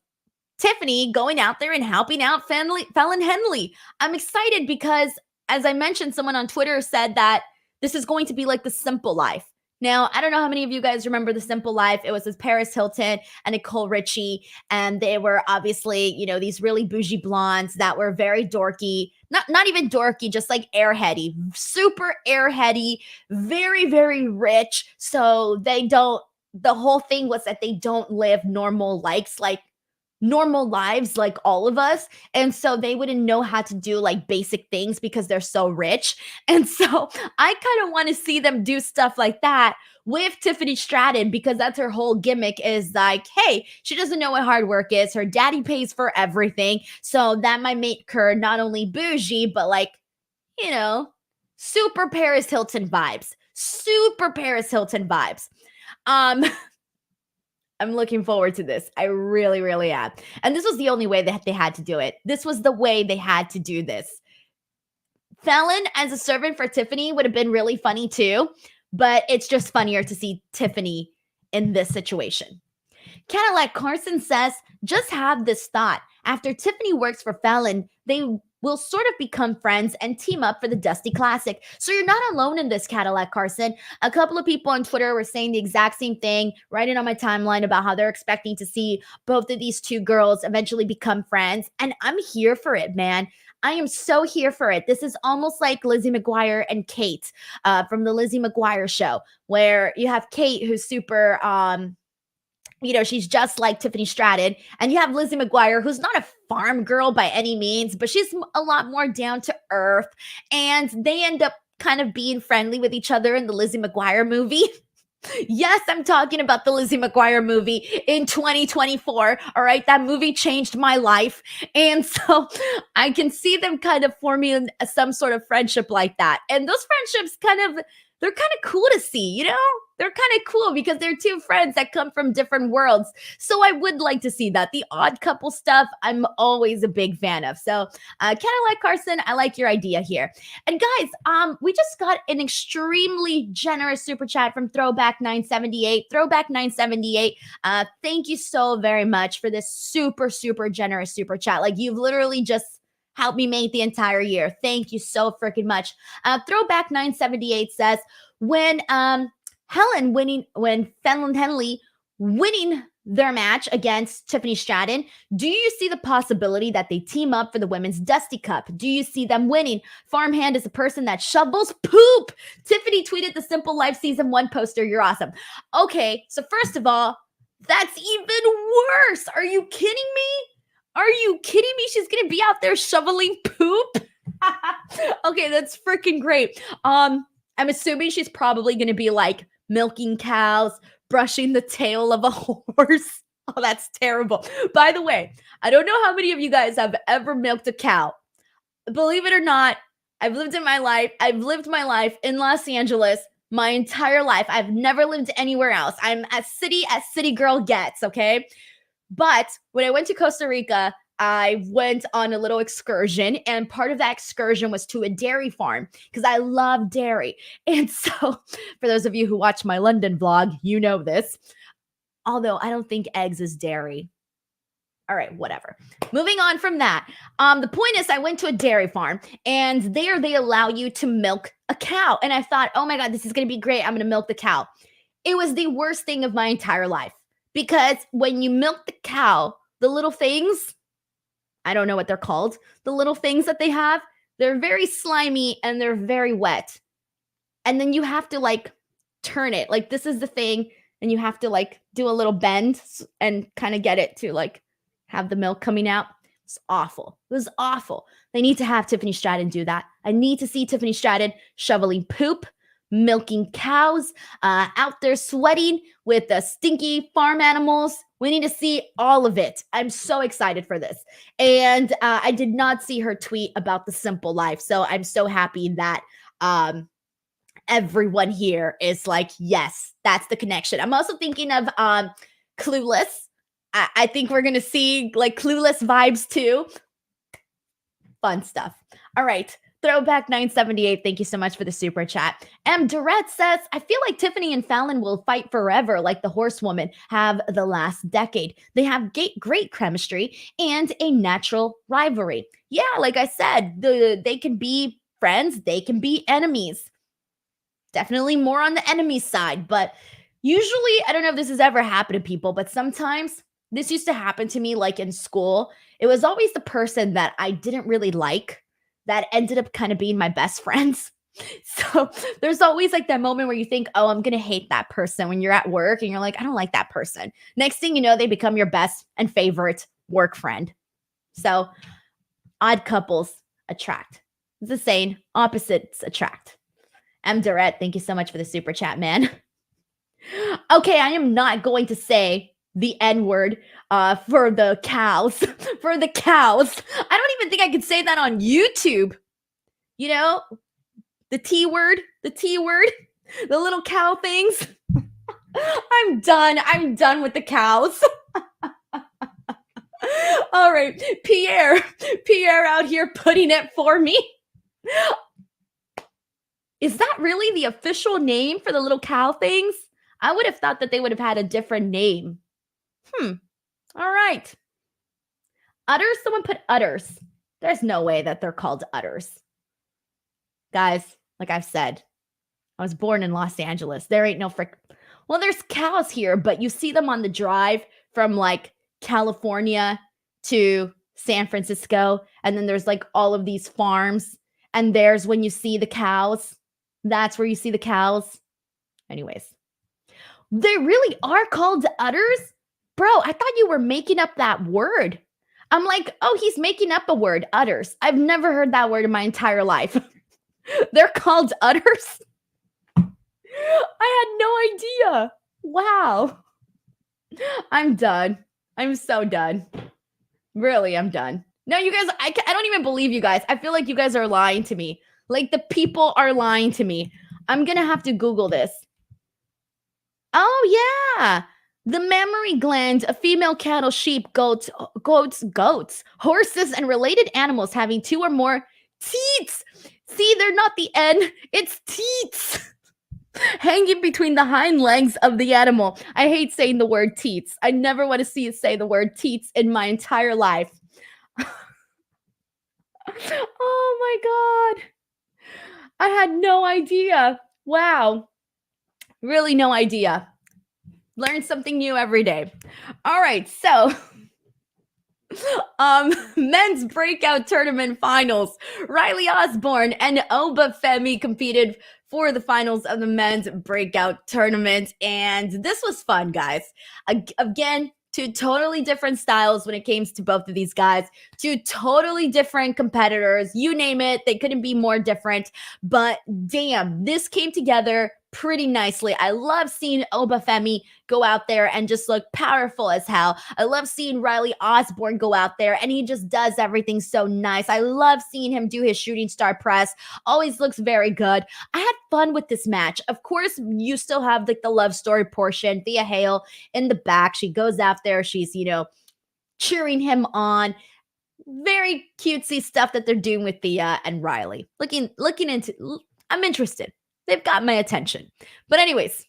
Tiffany going out there and helping out Fallon Henley. I'm excited because, as I mentioned, someone on Twitter said that this is going to be like the Simple Life. Now, I don't know how many of you guys remember The Simple Life. It was with Paris Hilton and Nicole Richie, and they were obviously, these really bougie blondes that were very dorky. Not even dorky, just like airheady, super airheady, very, very rich. So the whole thing was that they don't live normal lives like all of us. And so they wouldn't know how to do like basic things because they're so rich. And so I kind of want to see them do stuff like that with Tiffany Stratton, because that's her whole gimmick, is like, hey, she doesn't know what hard work is. Her daddy pays for everything. So that might make her not only bougie, but like, super Paris Hilton vibes. I'm looking forward to this. I really, really am. And this was the only way that they had to do it. This was the way they had to do this. Fallon as a servant for Tiffany would have been really funny too, but it's just funnier to see Tiffany in this situation. Cadillac Carson says, just have this thought. After Tiffany works for Fallon, they will sort of become friends and team up for the Dusty Classic. So you're not alone in this, Cadillac Carson. A couple of people on Twitter were saying the exact same thing, writing on my timeline about how they're expecting to see both of these two girls eventually become friends. And I'm here for it, man. I am so here for it. This is almost like Lizzie McGuire and Kate from the Lizzie McGuire show, where you have Kate, who's super... she's just like Tiffany Stratton. And you have Lizzie McGuire, who's not a farm girl by any means, but she's a lot more down to earth. And they end up kind of being friendly with each other in the Lizzie McGuire movie. Yes, I'm talking about the Lizzie McGuire movie in 2024. All right. That movie changed my life. And so I can see them kind of forming some sort of friendship like that. And those friendships they're kind of cool to see, They're kind of cool because they're two friends that come from different worlds. So I would like to see that. The odd couple stuff, I'm always a big fan of. So Cadillac Carson, I like your idea here. And guys, we just got an extremely generous super chat from Throwback 978. Throwback 978, thank you so very much for this super, super generous super chat. Like, you've literally just helped me make the entire year. Thank you so freaking much. Throwback 978 says, when Fallon Henley winning their match against Tiffany Stratton, do you see the possibility that they team up for the Women's Dusty Cup? Do you see them winning? Farmhand is a person that shovels poop. Tiffany tweeted the Simple Life Season 1 poster. You're awesome. Okay, so first of all, that's even worse. Are you kidding me? She's going to be out there shoveling poop? Okay, that's freaking great. I'm assuming she's probably going to be like milking cows, brushing the tail of a horse. Oh, that's terrible. By the way, I don't know how many of you guys have ever milked a cow. Believe it or not, I've lived my life in Los Angeles my entire life. I've never lived anywhere else. I'm as city girl gets, okay? But when I went to Costa Rica, I went on a little excursion, and part of that excursion was to a dairy farm because I love dairy. And so, for those of you who watch my London vlog, you know this. Although I don't think eggs is dairy. All right, whatever. Moving on from that. The point is, I went to a dairy farm, and there they allow you to milk a cow. And I thought, oh my God, this is going to be great. I'm going to milk the cow. It was the worst thing of my entire life because when you milk the cow, the little things, I don't know what they're called, the little things that they have, they're very slimy and they're very wet. And then you have to like turn it. Like this is the thing, and you have to like do a little bend and kind of get it to like have the milk coming out. It's awful. It was awful. They need to have Tiffany Stratton do that. I need to see Tiffany Stratton shoveling poop, milking cows, out there sweating with the stinky farm animals. We need to see all of it. I'm so excited for this. And I did not see her tweet about the simple life. So I'm so happy that everyone here is like, yes, that's the connection. I'm also thinking of Clueless. I think we're going to see like Clueless vibes too. Fun stuff. All right. Throwback 978, thank you so much for the super chat. Durrett says, I feel like Tiffany and Fallon will fight forever like the Horsewoman have the last decade. They have great chemistry and a natural rivalry. Yeah, like I said, they can be friends, they can be enemies. Definitely more on the enemy side, but usually, I don't know if this has ever happened to people, but sometimes this used to happen to me like in school. It was always the person that I didn't really like that ended up kind of being my best friends. So there's always like that moment where you think, oh, I'm going to hate that person when you're at work and you're like, I don't like that person. Next thing you know, they become your best and favorite work friend. So odd couples attract. It's the saying, opposites attract. Durrett, thank you so much for the super chat, man. Okay, I am not going to say the N-word for the cows. For the cows. I don't even think I could say that on YouTube. You know, the T-word, the little cow things. I'm done. I'm done with the cows. All right, Pierre out here putting it for me. Is that really the official name for the little cow things? I would have thought that they would have had a different name. All right. Udders? Someone put udders. There's no way that they're called udders. Guys, like I've said, I was born in Los Angeles. There ain't no Well, there's cows here, but you see them on the drive from like California to San Francisco. And then there's like all of these farms. And there's when you see the cows. That's where you see the cows. Anyways, they really are called udders? Bro, I thought you were making up that word. I'm like, oh, he's making up a word, udders. I've never heard that word in my entire life. They're called udders? I had no idea. Wow. I'm done. I'm so done. Really, I'm done. No, you guys, I don't even believe you guys. I feel like you guys are lying to me. Like the people are lying to me. I'm going to have to Google this. Oh, yeah. The mammary gland, a female cattle, sheep, goats, horses, and related animals having two or more teats. See, they're not the N, it's teats. Hanging between the hind legs of the animal. I hate saying the word teats. I never want to see you say the word teats in my entire life. Oh my God. I had no idea. Wow. Really no idea. Learn something new every day. All right, so men's breakout tournament finals. Riley Osborne and Oba Femi competed for the finals of the men's breakout tournament, and this was fun, guys. Again, two totally different styles when it came to both of these guys, two totally different competitors. You name it, they couldn't be more different. But damn, this came together pretty nicely. I love seeing Oba Femi go out there and just look powerful as hell. I love seeing Riley Osborne go out there and he just does everything so nice. I love seeing him do his shooting star press. Always looks very good. I had fun with this match. Of course, you still have like the love story portion. Thea Hale in the back. She goes out there. She's, cheering him on. very cutesy stuff that they're doing with Thea and Riley. Looking into, I'm interested. They've got my attention. But anyways,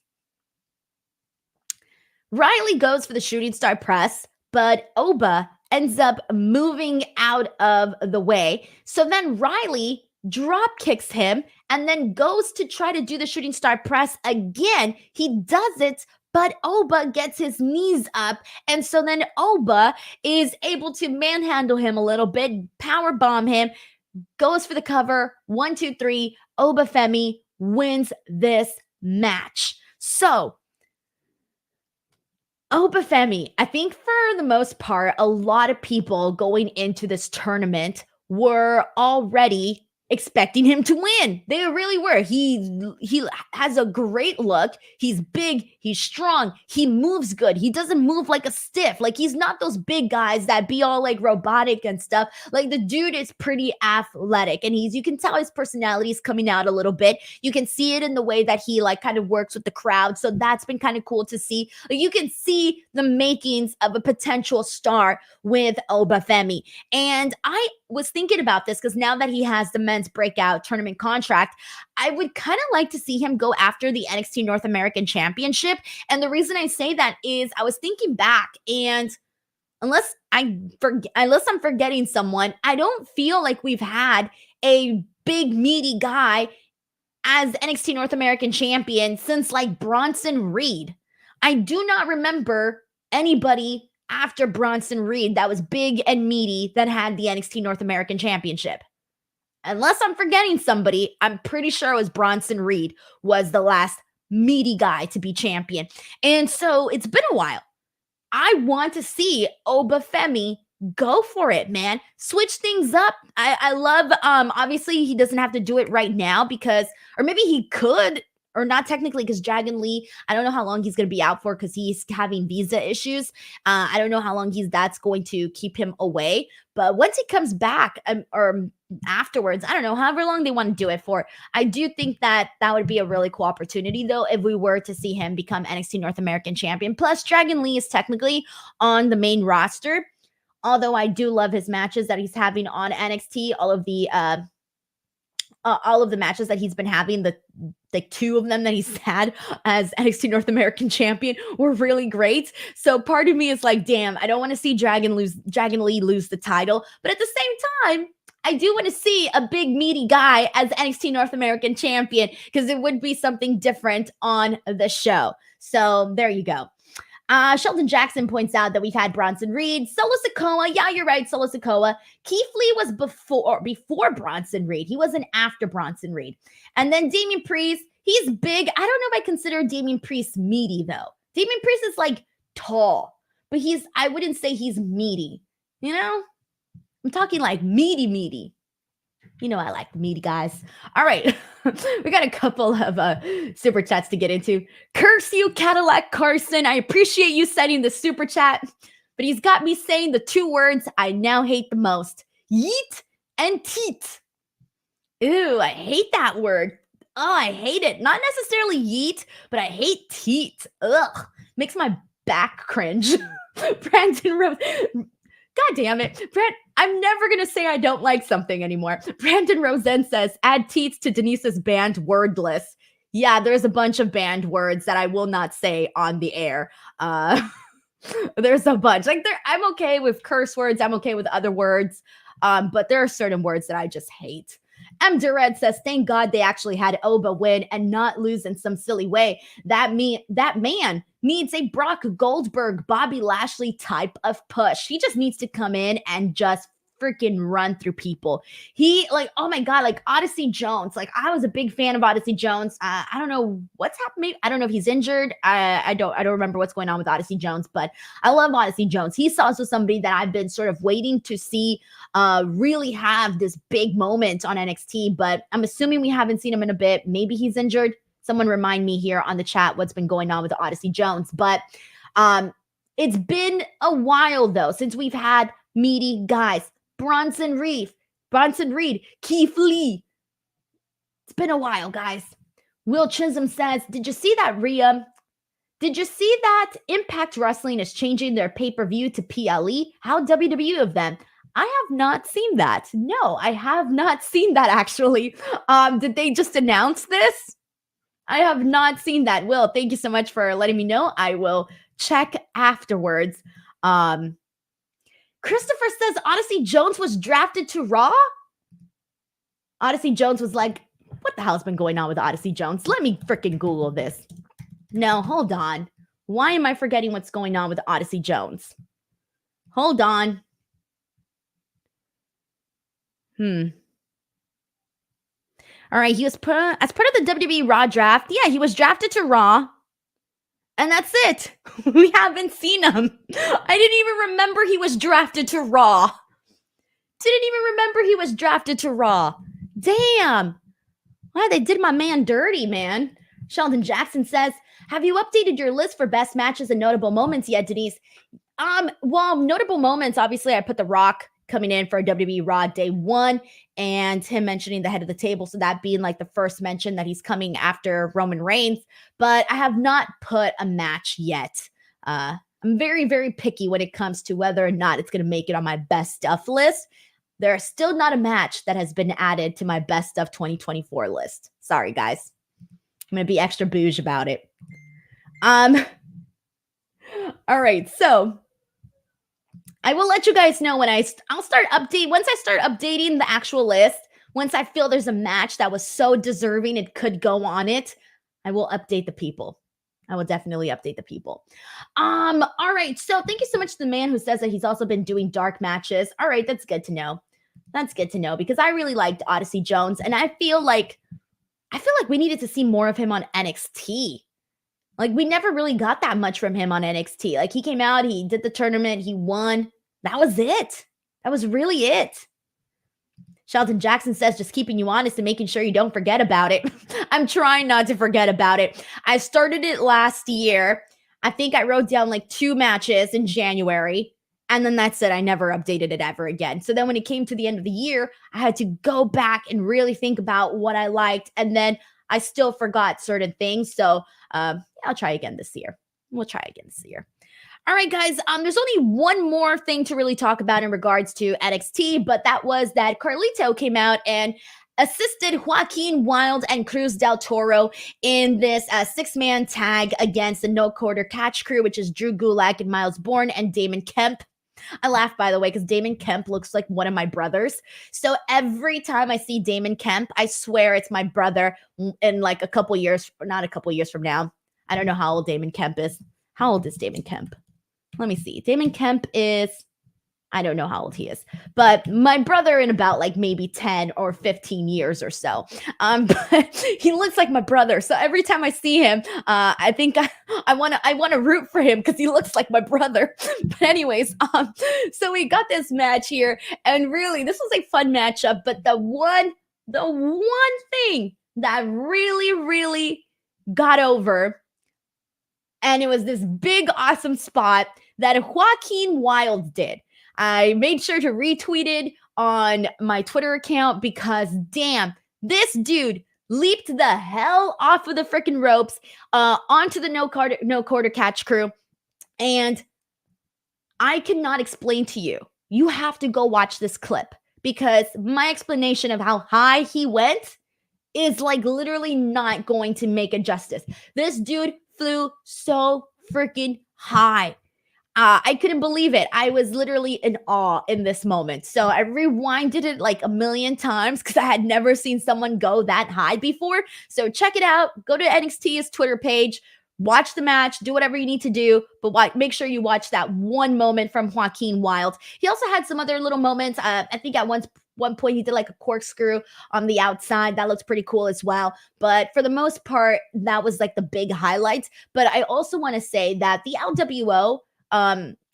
Riley goes for the shooting star press, but Oba ends up moving out of the way. So then Riley drop kicks him and then goes to try to do the shooting star press again. He does it, but Oba gets his knees up. And so then Oba is able to manhandle him a little bit, power bomb him, goes for the cover. 1, 2, 3. Oba Femi wins this match. So Oba Femi, I think for the most part, a lot of people going into this tournament were already expecting him to win. They really were. He has a great look. He's big, he's strong, he moves good. He doesn't move like a stiff. Like he's not those big guys that be all like robotic and stuff. Like the dude is pretty athletic and you can tell his personality is coming out a little bit. You can see it in the way that he like kind of works with the crowd. So that's been kind of cool to see. Like you can see the makings of a potential star with Oba Femi. And I was thinking about this because now that he has the men's breakout tournament contract, I would kind of like to see him go after the NXT North American Championship. And the reason I say that is I was thinking back, and unless I'm forgetting someone, I don't feel like we've had a big meaty guy as NXT North American champion since like Bronson Reed. I do not remember anybody after Bronson Reed that was big and meaty that had the NXT North American Championship. Unless I'm forgetting somebody, I'm pretty sure it was Bronson Reed was the last meaty guy to be champion. And so it's been a while. I want to see Oba Femi go for it, man. Switch things up. I love, obviously he doesn't have to do it right now because, or maybe he could, or not technically because Dragon Lee, I don't know how long he's going to be out for because he's having visa issues. I don't know how long that's going to keep him away. But once he comes back or afterwards, I don't know, however long they want to do it for, I do think that would be a really cool opportunity, though, if we were to see him become NXT North American champion. Plus, Dragon Lee is technically on the main roster, although I do love his matches that he's having on NXT. All of the matches that he's been having, the 2 of them that he's had as NXT North American champion were really great. So part of me is like, damn, I don't want to see Dragon Lee lose the title. But at the same time, I do want to see a big meaty guy as NXT North American champion because it would be something different on the show. So there you go. Shelton Jackson points out that we've had Bronson Reed, Solo Sikoa. Yeah, you're right, Solo Sikoa. Keith Lee was before Bronson Reed. He wasn't after Bronson Reed. And then Damian Priest, he's big. I don't know if I consider Damian Priest meaty, though. Damian Priest is like tall, but I wouldn't say he's meaty. You know? I'm talking like meaty. You know I like the meaty guys. All right. We got a couple of super chats to get into. Curse you, Cadillac Carson. I appreciate you sending the super chat, but he's got me saying the 2 words I now hate the most. Yeet and teat. Ew, I hate that word. Oh, I hate it. Not necessarily yeet, but I hate teat. Ugh. Makes my back cringe. Brandon Rose. God damn it. I'm never going to say I don't like something anymore. Brandon Rosen says, add teats to Denise's banned word list. Yeah, there's a bunch of banned words that I will not say on the air. There's a bunch. I'm okay with curse words. I'm okay with other words. But there are certain words that I just hate. M. Dured says, thank God they actually had Oba win and not lose in some silly way. That man needs a Brock Goldberg, Bobby Lashley type of push. He just needs to come in and just freaking run through people. He oh my God, like Odyssey Jones. Like I was a big fan of Odyssey Jones. I don't know what's happening. I don't know if he's injured. I don't remember what's going on with Odyssey Jones, but I love Odyssey Jones. He's also somebody that I've been sort of waiting to see really have this big moment on NXT, but I'm assuming we haven't seen him in a bit. Maybe he's injured. Someone remind me here on the chat what's been going on with Odyssey Jones. But it's been a while, though, since we've had meaty guys. Bronson Reed, Keith Lee. It's been a while, guys. Will Chisholm says, did you see that, Rhea? Did you see that Impact Wrestling is changing their pay-per-view to PLE? How WWE of them? I have not seen that. No, I have not seen that actually. Did they just announce this? I have not seen that. Will, thank you so much for letting me know. I will check afterwards. Christopher says Odyssey Jones was drafted to Raw. Odyssey Jones was like, what the hell's been going on with Odyssey Jones? Let me freaking Google this. No, hold on. Why am I forgetting what's going on with Odyssey Jones? Hold on. All right, he was put as part of the WWE Raw draft. Yeah, he was drafted to Raw. And that's it. We haven't seen him. I didn't even remember he was drafted to Raw. Didn't even remember he was drafted to Raw. Damn. Wow, they did my man dirty, man. Sheldon Jackson says, have you updated your list for best matches and notable moments yet, Denise? Well, notable moments, obviously I put The Rock coming in for WWE Raw Day 1 and him mentioning the head of the table. So that being like the first mention that he's coming after Roman Reigns. But I have not put a match yet. I'm very, very picky when it comes to whether or not it's going to make it on my best stuff list. There's still not a match that has been added to my best stuff 2024 list. Sorry, guys. I'm going to be extra bouge about it. All right, so I will let you guys know when I'll start once I start updating the actual list, once I feel there's a match that was so deserving it could go on it, I will update the people. I will definitely update the people. All right, so thank you so much to the man who says that he's also been doing dark matches. All right, that's good to know. That's good to know because I really liked Odyssey Jones and I feel like we needed to see more of him on NXT. Like, we never really got that much from him on NXT. Like, he came out, he did the tournament, he won. That was it. That was really it. Sheldon Jackson says, just keeping you honest and making sure you don't forget about it. I'm trying not to forget about it. I started it last year. I think I wrote down like 2 matches in January. And then that's it. I never updated it ever again. So then when it came to the end of the year, I had to go back and really think about what I liked. And then I still forgot certain things. So I'll try again this year. We'll try again this year. All right, guys, there's only one more thing to really talk about in regards to NXT, but that was that Carlito came out and assisted Joaquin Wilde and Cruz del Toro in this 6-man tag against the No Quarter Catch Crew, which is Drew Gulak and Miles Bourne and Damon Kemp. I laugh, by the way, because Damon Kemp looks like one of my brothers. So every time I see Damon Kemp, I swear it's my brother in like a couple years, not a couple years from now. I don't know how old Damon Kemp is. How old is Damon Kemp? Let me see. Damon Kemp is, I don't know how old he is, but my brother in about like maybe 10 or 15 years or so. But he looks like my brother. So every time I see him, I think I want to root for him because he looks like my brother. But anyways, so we got this match here and really this was a fun matchup. But the one thing that really, really got over, and it was this big, awesome spot that Joaquin Wilde did. I made sure to retweet it on my Twitter account because, damn, this dude leaped the hell off of the freaking ropes onto the no quarter catch crew. And I cannot explain to you. You have to go watch this clip because my explanation of how high he went is like literally not going to make it justice. This dude flew so freaking high. I couldn't believe it. I was literally in awe in this moment. So I rewinded it like a million times because I had never seen someone go that high before. So check it out. Go to NXT's Twitter page. Watch the match. Do whatever you need to do. But make sure you watch that one moment from Joaquin Wilde. He also had some other little moments. I think at one point he did like a corkscrew on the outside. That looks pretty cool as well. But for the most part, that was like the big highlights. But I also want to say that the LWO,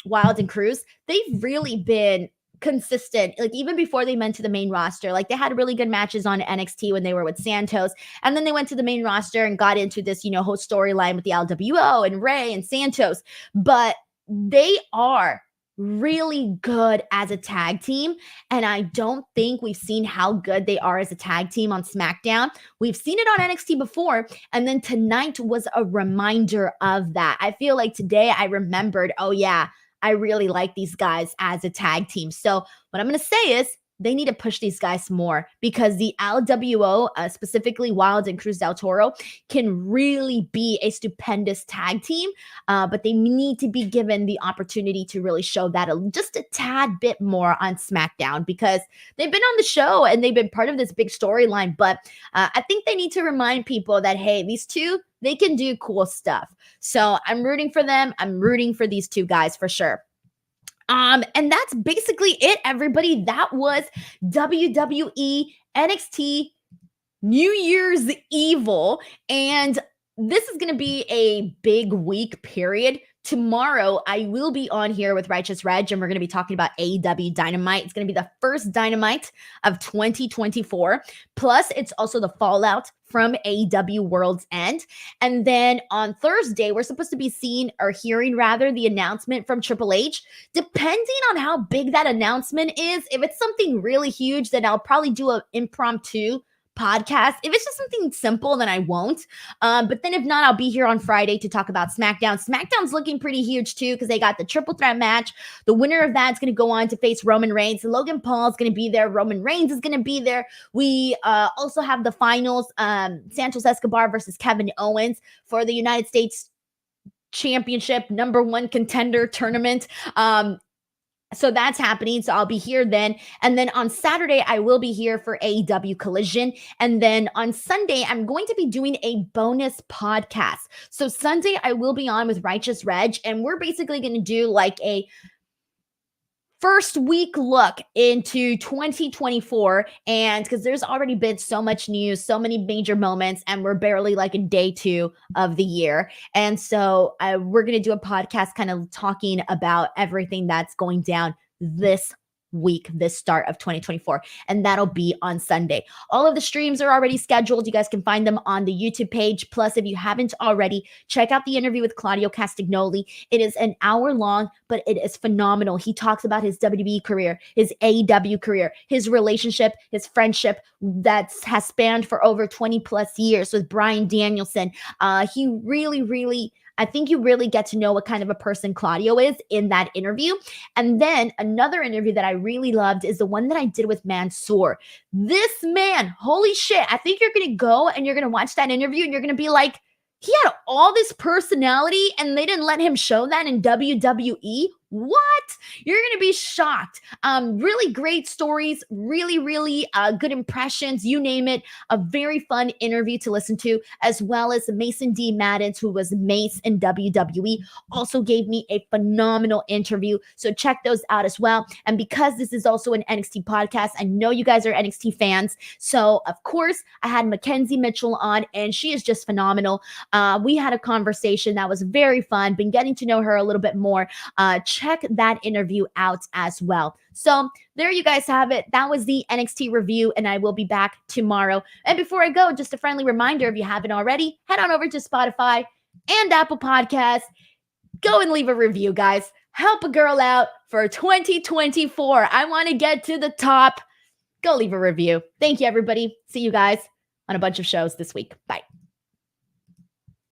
Wild and Cruz, they've really been consistent. Like even before they went to the main roster, like they had really good matches on NXT when they were with Santos. And then they went to the main roster and got into this, whole storyline with the LWO and Ray and Santos. But they are really good as a tag team. And I don't think we've seen how good they are as a tag team on Smackdown. We've seen it on NXT before. And then tonight was a reminder of that. I feel like today I remembered, oh yeah, I really like these guys as a tag team. So what I'm going to say is they need to push these guys more because the LWO, specifically Wild and Cruz del Toro, can really be a stupendous tag team, but they need to be given the opportunity to really show that just a tad bit more on SmackDown because they've been on the show and they've been part of this big storyline, but I think they need to remind people that, hey, these two, they can do cool stuff. So I'm rooting for them. I'm rooting for these two guys for sure. And that's basically it, everybody. That was WWE NXT New Year's Evil. And this is going to be a big week period. Tomorrow, I will be on here with Righteous Reg, and we're going to be talking about AEW Dynamite. It's going to be the first Dynamite of 2024. Plus, it's also the fallout from AEW World's End. And then on Thursday, we're supposed to be seeing or hearing rather the announcement from Triple H. Depending on how big that announcement is, if it's something really huge, then I'll probably do an impromptu podcast. If it's just something simple, then I won't. But then if not, I'll be here on Friday to talk about SmackDown. SmackDown's looking pretty huge too because they got the triple threat match. The winner of that's going to go on to face Roman Reigns. Logan Paul's going to be there. Roman Reigns is going to be there. We also have the finals, Santos Escobar versus Kevin Owens for the United States Championship #1 contender tournament. So that's happening. So I'll be here then. And then on Saturday, I will be here for AEW Collision. And then on Sunday, I'm going to be doing a bonus podcast. So Sunday, I will be on with Righteous Reg. And we're basically going to do like a first week look into 2024. And because there's already been so much news, so many major moments, and we're barely like in day 2 of the year. And so we're going to do a podcast kind of talking about everything that's going down this week, this start of 2024, and that'll be on Sunday. All of the streams are already scheduled. You guys can find them on the YouTube page. Plus, if you haven't already, check out the interview with Claudio Castagnoli. It is an hour long, but it is phenomenal. He talks about his WWE career, his AEW career, his relationship, his friendship that has spanned for over 20 plus years with Bryan Danielson. He really, I think you really get to know what kind of a person Claudio is in that interview. And then another interview that I really loved is the one that I did with Mansoor. This man, holy shit. I think you're going to go and you're going to watch that interview and you're going to be like, he had all this personality and they didn't let him show that in WWE? What? You're going to be shocked. Really great stories, really good impressions, you name it. A very fun interview to listen to, as well as Mason D. Madden, who was Mace in WWE, also gave me a phenomenal interview. So check those out as well. And because this is also an NXT podcast, I know you guys are NXT fans. So of course, I had Mackenzie Mitchell on, and she is just phenomenal. We had a conversation that was very fun. Been getting to know her a little bit more. Check that interview out as well. So there you guys have it. That was the NXT review, and I will be back tomorrow. And before I go, just a friendly reminder, if you haven't already, head on over to Spotify and Apple Podcasts. Go and leave a review, guys. Help a girl out for 2024. I want to get to the top. Go leave a review. Thank you, everybody. See you guys on a bunch of shows this week. Bye.